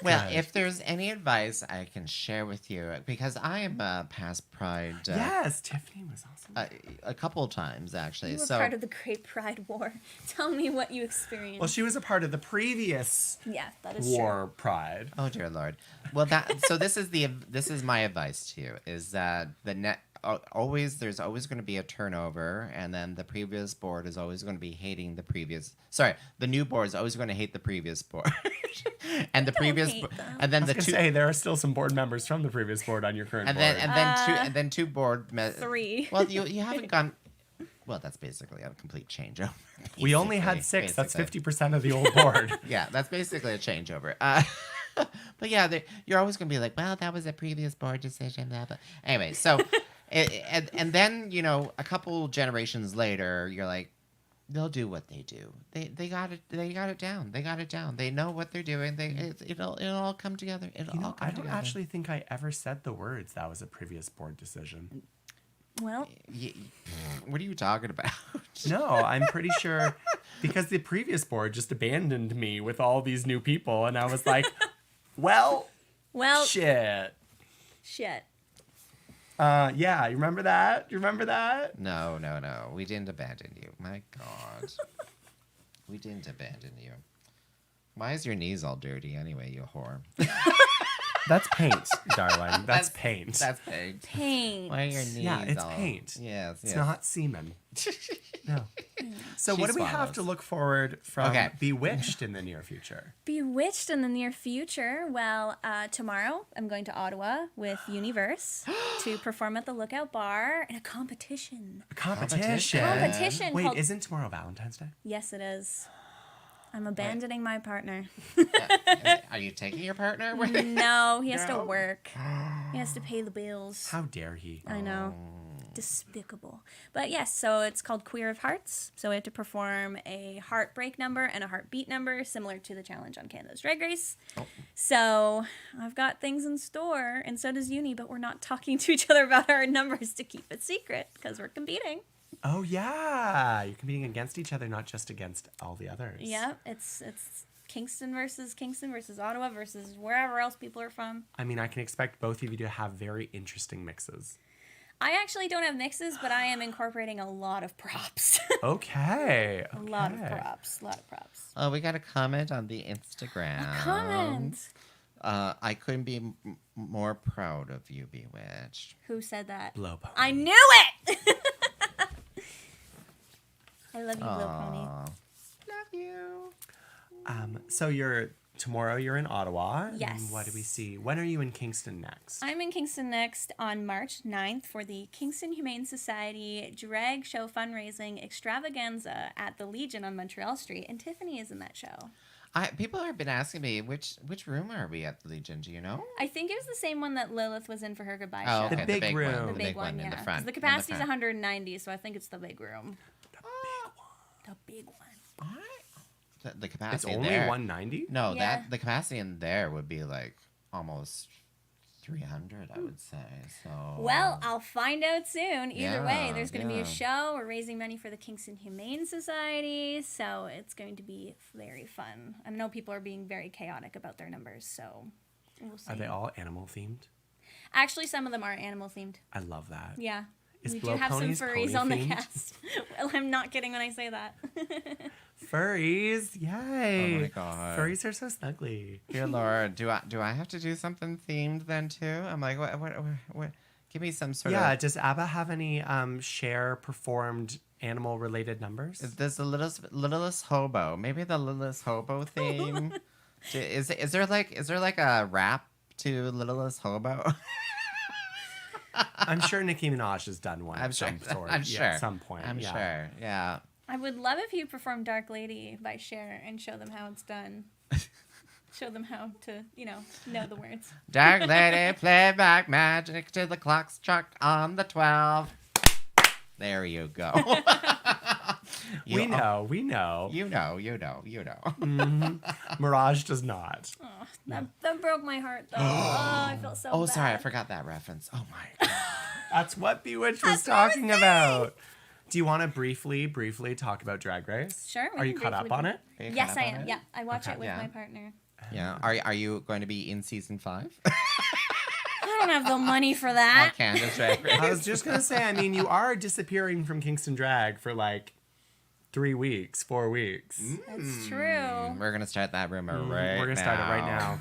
Well, Good. if there's any advice I can share with you, because I am a past Pride Yes, Tyffanie was awesome. a couple of times actually. You were So part of the Great Pride War. Tell me what you experienced. Well, she was a part of the previous Yeah, that is war pride. oh dear Lord. Well, this is my advice to you is that there's always going to be a turnover, and then the previous board is always going to be hating the previous. Sorry, the new board is always going to hate the previous board, and the previous, hate them. and then I was the gonna two, say there are still some board members from the previous board on your current and board. then two board. Three. Well, you haven't gone. Well, that's basically a complete changeover. We only had basically, 6. That's basically. 50% of the old board. Yeah, that's basically a changeover. But yeah, you're always going to be like, well, that was a previous board decision. Blah, blah. Anyway, so, and then, a couple generations later, you're like, they'll do what they do. They got it down. They got it down. They know what they're doing. It'll all come together. It'll all come I don't together. actually think I ever said the words that was a previous board decision. Well, What are you talking about? No, I'm pretty sure because the previous board just abandoned me with all these new people, and I was like, well, shit. shit. Yeah, you remember that? You remember that? No. We didn't abandon you. My God. We didn't abandon you. Why is your knees all dirty anyway, you whore? That's paint, darling. That's paint. That's paint. Paint. Why are your knees Yeah, it's all... paint. Yes, It's yes. not semen. No. So She what do we have swallows. to look forward from Okay. BeeWitched in the near future? BeeWitched in the near future. Well, tomorrow I'm going to Ottawa with Universe to perform at the Lookout Bar in a competition. A competition. Competition Wait, called- isn't tomorrow Valentine's Day? Yes, it is. I'm abandoning my partner. Are you taking your partner? No, he has to No. work. He has to pay the bills. How dare he? I know. Despicable. But yes, so it's called Queer of Hearts. So we have to perform a heartbreak number and a heartbeat number, similar to the challenge on Canada's Drag Race. So I've got things in store, and so does Uni, but we're not talking to each other about our numbers to keep it secret because we're competing. Oh yeah, you're competing against each other, not just against all the others. Yeah, it's Kingston versus Ottawa versus wherever else people are from. I mean, I can expect both of you to have very interesting mixes. I actually don't have mixes, but I am incorporating a lot of props. Okay. A lot of props. Oh, we got a comment on the Instagram. Comment. I couldn't be more proud of you, BeeWitched. Who said that? Blow pony. I knew it! I love you, Blow Pony. Aw. Love you. So tomorrow you're in Ottawa. and Yes. what do we see? When are you in Kingston next? I'm in Kingston next on March 9th for the Kingston Humane Society Drag Show Fundraising Extravaganza at the Legion on Montreal Street, and Tyffanie is in that show. People have been asking me, which room are we at the Legion? Do you know? I think it was the same one that Lilith was in for her goodbye Oh, show. okay. The big room. One, The the big big one, one yeah. in the 'Cause front. the in the capacity is front. 190, so I think it's the big room. The big one. The capacity It's only there. 190? No, Yeah. the capacity in there would be like almost 300, I would say. So. Well, I'll find out soon. Either way, Yeah, there's going to be yeah. a show. We're raising money for the Kingston Humane Society, so it's going to be very fun. I know people are being very chaotic about their numbers, so we'll see. Are they all animal themed? Actually, some of them are animal themed. I love that. Yeah. Is We do Blow have some Ponies furries pony on the themed? cast. Well, I'm not kidding when I say that. Furries, yay! Oh my God. Furries are so snuggly. Dear Lord, do I have to do something themed then too? I'm like, what? Give me some sort Yeah, of. does ABBA have any Cher performed animal related numbers? There's the littlest hobo. Maybe the littlest hobo theme. Is there like a rap to littlest hobo? I'm sure Nicki Minaj has done one I'm of some sure. sort. I'm yeah, sure. at some point. I'm yeah. sure. Yeah. I would love if you performed Dark Lady by Cher and show them how it's done. Show them how to, know the words. Dark lady, play back magic till the clock struck on the 12. There you go. We know. You know. Mirage does not. Oh, that broke my heart, though. I felt so bad. Oh, sorry, I forgot that reference. Oh my God. That's what BeeWitched was That's what I was talking about. Do you want to briefly talk about Drag Race? Sure. we Are you can caught up briefly- on it? Are you Yes, caught I up on am. it? Yeah, I watch Okay. it with Yeah. my partner. Yeah. Are you going to be in season 5? I don't have the money for that. Candace Drag Race. I was just going to say, I mean, you are disappearing from Kingston Drag for like 3 weeks, 4 weeks. That's true. We're gonna start that rumor right now. We're going to start it right now.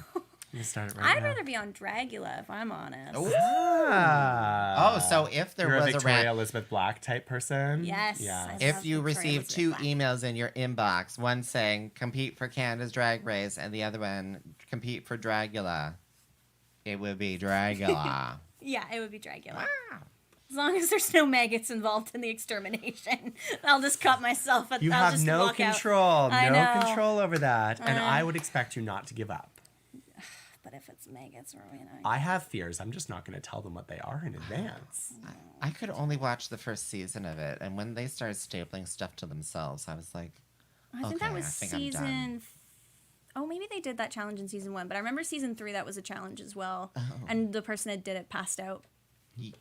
I'd rather be on Dragula, if I'm honest. Ooh. Ah. Oh, so if there You're a was a Victoria ran- Elizabeth Black type person? Yes. Yeah. I if love you Victoria receive Elizabeth 2 Black. emails in your inbox, one saying compete for Canada's Drag Race and the other one compete for Dragula, it would be Dragula. Yeah, it would be Dragula. As long as there's no maggots involved in the extermination, I'll just cut myself. You I'll have just no walk out. control. I No know. control over that. And I would expect you not to give up. But if it's maggots, Rowena, I have fears. I'm just not going to tell them what they are in advance. I could only watch the first season of it, and when they started stapling stuff to themselves, I was like, I think that okay, was I think I'm done. season. Oh, maybe they did that challenge in season 1, but I remember season 3 that was a challenge as well, Oh. and the person that did it passed out.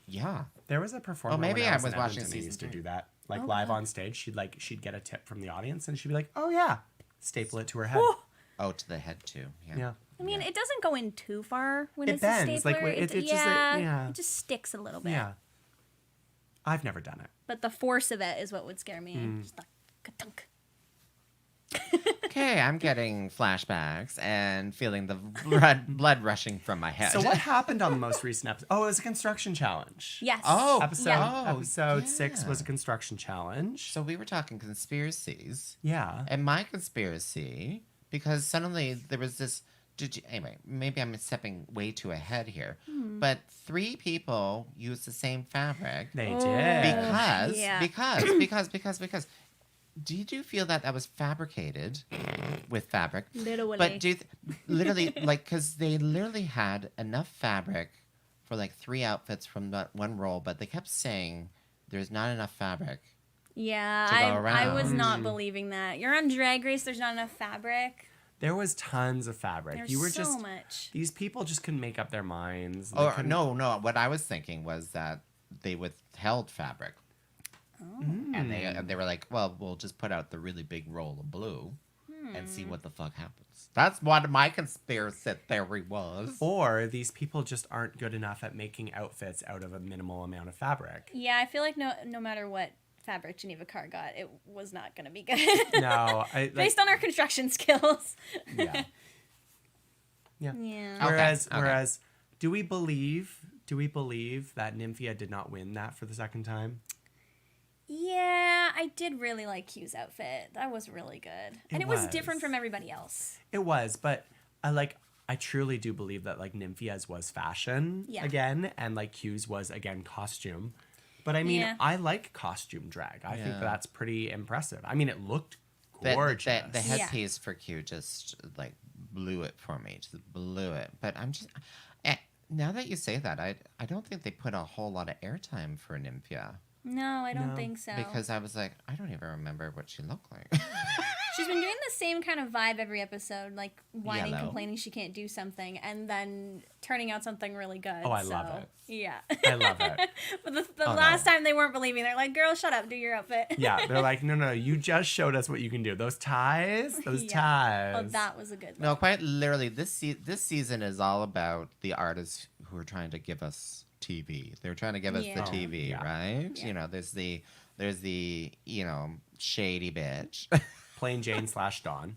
Yeah. There was a performer. Oh, maybe when I was was in watching Edmonton that season used to 3. do that, like Oh, live wow. on stage. She'd get a tip from the audience, and she'd be like, "Oh yeah," staple it to her head. Whew. Oh, to the head too. Yeah. Yeah. I mean, it doesn't go in too far when It it's bends, a like, stapler. it just, yeah. It just sticks a little bit. Yeah. I've never done it. But the force of it is what would scare me. Mm. Just like, ka-tunk. Okay, I'm getting flashbacks and feeling the blood rushing from my head. So what happened on the most recent episode? Oh, it was a construction challenge. Yes. Oh, Episode 6 yeah. was a construction challenge. So we were talking conspiracies. Yeah. And my conspiracy, because suddenly there was this. Anyway, maybe I'm stepping way too ahead here. But 3 people used the same fabric. They Oh. did. Because. Did you feel that was fabricated with fabric? Literally. But literally, like, because they literally had enough fabric for like 3 outfits from that one roll, but they kept saying there's not enough fabric. Yeah, to go I was around. not believing that. You're on Drag Race, there's not enough fabric. There was tons of fabric. There's you were so just much. These people just couldn't make up their minds. They Or couldn't- no. What I was thinking was that they withheld fabric. And they were like, well, we'll just put out the really big roll of blue and see what the fuck happens. That's what my conspiracy theory was. Or these people just aren't good enough at making outfits out of a minimal amount of fabric. Yeah, I feel like no matter what fabric Geneva Carr got, it was not going to be good. No, Based on our construction skills. yeah. Yeah. Yeah. Whereas, do we believe that Nymphia did not win that for the second time? Yeah, I did really like Q's outfit. That was really good. And it was was. different from everybody else. It was, but I truly do believe that like Nymphia's was fashion again, and like Q's was again costume. But I mean, Yeah. I like costume drag. I think Yeah. that's pretty impressive. I mean, it looked The gorgeous. headpiece for Q just like blew it for me. Just blew it. But I'm just now that you say that, I don't think they put a whole lot of airtime for Nymphia. No, I don't No. think so. Because I was like, I don't even remember what she looked like. She's been doing the same kind of vibe every episode, like whining, Yellow. complaining she can't do something, and then turning out something really good. Oh, I love it. Yeah. I love it. But the Oh, last no. time they weren't believing, they're like, "Girl, shut up, do your outfit." Yeah, they're like, no, you just showed us what you can do. Those ties, Oh, ties. that was a good one. No, quite literally, this season is all about the artists who are trying to give us TV. They're trying to give us the Yeah. TV, Yeah. right? Yeah. You know, there's the shady bitch. Plain Jane / Dawn.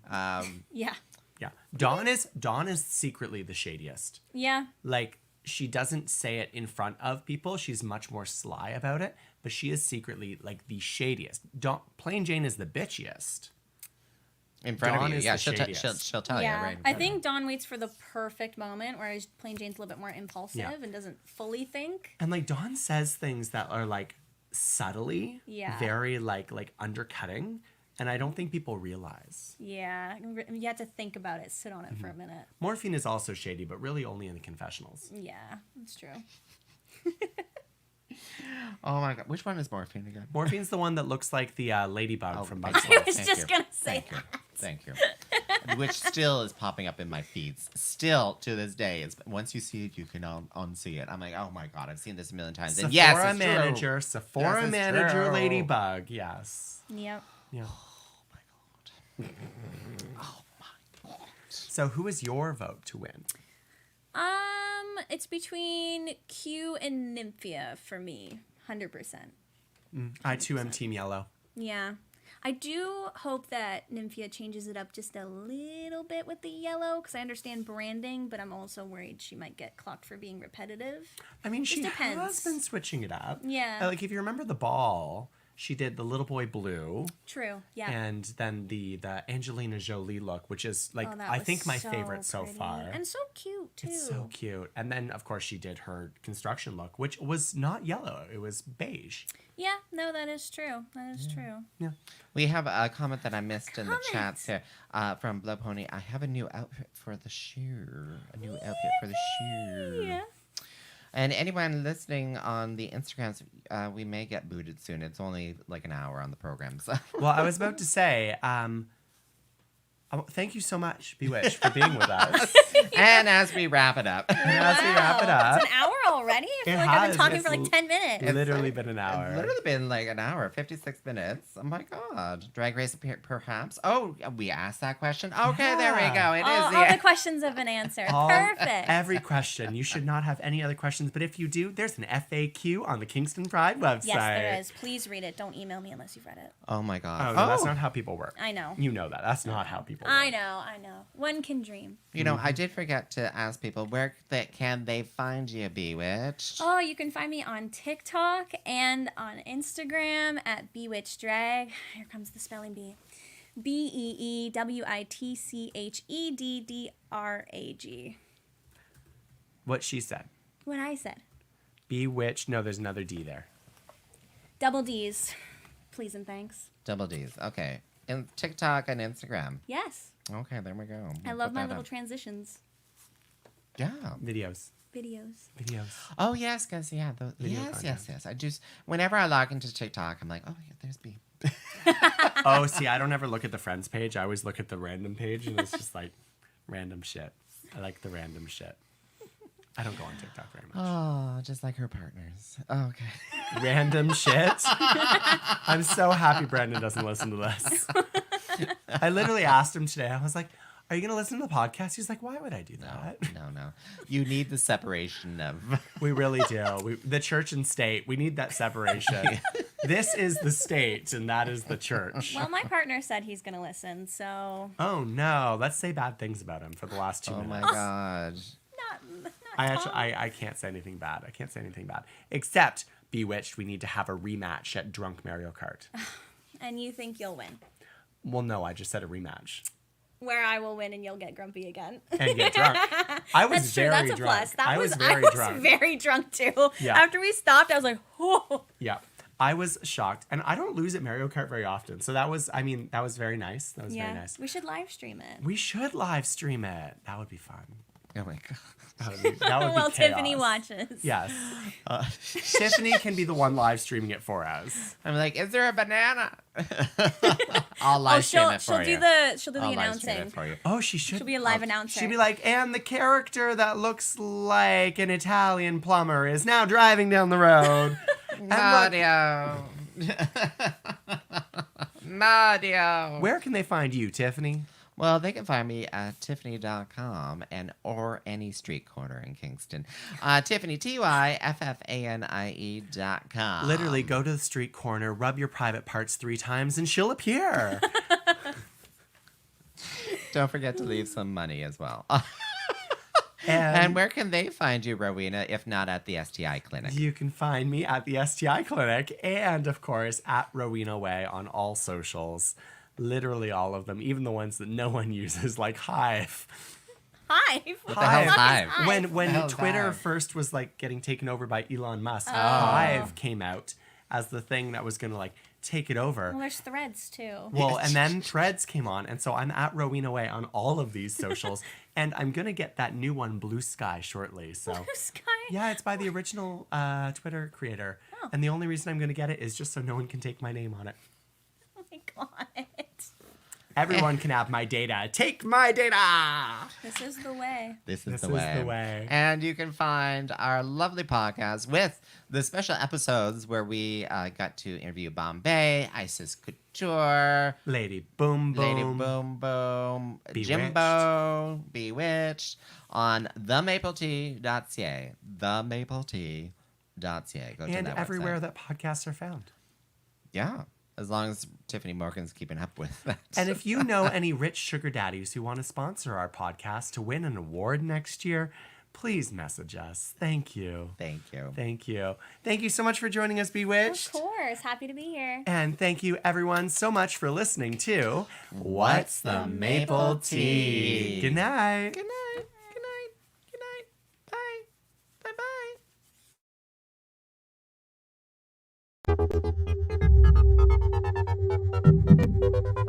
Yeah. Yeah, Dawn is secretly the shadiest. Yeah. Like, she doesn't say it in front of people. She's much more sly about it, but she is secretly like the shadiest. Plain Jane is the bitchiest. In front Dawn of you, is yeah, the she'll shadiest. she'll tell yeah. you right. In I front of think you. Dawn waits for the perfect moment, whereas Plain Jane's a little bit more impulsive Yeah. and doesn't fully think. And like Dawn says things that are like subtly, Yeah. very like undercutting, and I don't think people realize. Yeah. You have to think about it, sit on it Mm-hmm. for a minute. Morphine is also shady, but really only in the confessionals. Yeah, that's true. Oh my god, which one is morphine again? Morphine's the one that looks like the ladybug Oh, from thank Bugs you. Life. was Thank just you. gonna say Thank you. Which still is popping up in my feeds. Still to this day, once you see it, you can unsee it. I'm like, oh my god, I've seen this a million times. And Sephora yes, it's manager, true. Sephora Yes, it's manager, true. ladybug. Yes. Yep. Yeah. Oh my god. So, who is your vote to win? It's between Q and Nymphia for me, 100%. I too am Team Yellow. Yeah. I do hope that Nymphia changes it up just a little bit with the yellow, because I understand branding, but I'm also worried she might get clocked for being repetitive. I mean, she depends. has been switching it up. Yeah. Like, if you remember the ball, she did the little boy blue, True. Yeah. and then the Angelina Jolie look, which is like Oh, that I was think my so favorite so pretty. far. And so cute, too. It's so cute. And then, of course, she did her construction look, which was not yellow. It was beige. Yeah, no, that is true. That is true. Yeah. We have a comment that I missed in the chat Comments. here from Blood Pony. I have a new outfit for the shoe. A new outfit for the shoe. Yeah. And anyone listening on the Instagrams, we may get booted soon. It's only like an hour on the program. So. Well, I was about to say, thank you so much, BeeWitched, for being with us. And as we wrap it up. And as we wrap it up, It's an hour already? I feel It like I've has. been talking It's for like 10 minutes. Literally been an It's hour. literally been like an hour, 56 minutes. Oh my God. Drag Race perhaps? Oh, we asked that question? Okay, there we Yeah. go. It is All the questions have been answered. Perfect. Every question. You should not have any other questions, but if you do, there's an FAQ on the Kingston Pride website. Yes, there is. Please read it. Don't email me unless you've read it. Oh my God. Oh, no, that's not how people work. I know. You know that. That's not how people work. I know. One can dream. You know, I did forget to ask people where can they find you, BeeWitched? Oh, you can find me on TikTok and on Instagram at BeeWitched Drag. Here comes the spelling bee. BeeWitchedDrag. What she said. What I said. BeeWitched. No, there's another D there. Double D's. Please and thanks. Double D's. Okay. And TikTok and Instagram. Yes. Okay, there we go. I We'll love put my that little up. transitions. Yeah. Videos. Videos. Oh yes, guys. Yeah. Video Yes. I just whenever I log into TikTok, I'm like, oh yeah, there's B. Oh, see, I don't ever look at the friends page. I always look at the random page, and it's just like random shit. I like the random shit. I don't go on TikTok very much. Oh, just like her partners. Oh, okay. Random shit. I'm so happy Brandon doesn't listen to this. I literally asked him today. I was like, "Are you gonna listen to the podcast?" He's like, "Why would I do that?" No. You need the separation of. We really do. The church and state. We need that separation. This is the state, and that is the church. Well, my partner said he's going to listen, so... Oh no! Let's say bad things about him for the last 2 Oh minutes. my God. Not I can't say anything bad. I can't say anything bad. Except, BeeWitched, we need to have a rematch at Drunk Mario Kart. And you think you'll win. Well, no, I just said a rematch. Where I will win and you'll get grumpy again. And get drunk. I was That's true. very That's a drunk. plus. I was very I drunk. was very drunk too. Yeah. After we stopped, I was like, whoa. Yeah. I was shocked. And I don't lose at Mario Kart very often. So that was very nice. That was very nice. We should live stream it. We should live stream it. That would be fun. Oh my God. That would Well, be chaos. Tyffanie watches. Yes. Tyffanie can be the one live streaming it for us. I'm like, is there a banana? I'll live stream it for she'll you. She'll do the I'll live stream announcing. it for you. Oh, she should. She'll be a live announcer. She'd be like, and the character that looks like an Italian plumber is now driving down the road. Nadia. Nadia. Where can they find you, Tyffanie? Well, they can find me at Tyffanie.com or any street corner in Kingston. Tyffanie, TYFFANIE.com. Literally, go to the street corner, rub your private parts 3 times, and she'll appear. Don't forget to leave some money as well. And And where can they find you, Rowena, if not at the STI clinic? you can find me at the STI clinic and, of course, at Rowena Whey on all socials. Literally all of them, even the ones that no one uses, like Hive. Hive. What the hell is Hive? When the hell is Twitter Hive? first was like getting taken over by Elon Musk, Oh. Hive came out as the thing that was going to like take it over. Well, there's threads too. Well, and then Threads came on, and so I'm at Rowena Whey on all of these socials, and I'm gonna get that new one, Blue Sky, shortly. So Blue Sky. yeah, it's by the original Twitter creator, Oh. and the only reason I'm gonna get it is just so no one can take my name on it. Oh my god. Everyone can have my data. Take my data. This is the way. This is This the is way. the way. And you can find our lovely podcast with the special episodes where we got to interview Bombay, Isis Couture, Lady Boom Boom. Lady Boom Boom, BeeWitched. Jimbo, BeeWitched on themapletea.ca. Themapletea.ca. Go to And that everywhere website. that podcasts are found. Yeah. As long as Tyffanie Morgan's keeping up with that. And if you know any rich sugar daddies who want to sponsor our podcast to win an award next year, please message us. Thank you. Thank you. Thank you. Thank you so much for joining us, BeeWitched. Of course. Happy to be here. And thank you, everyone, so much for listening to What's the Maple Tea? Good night. Good night. Good night. Good night. Bye. Bye-bye.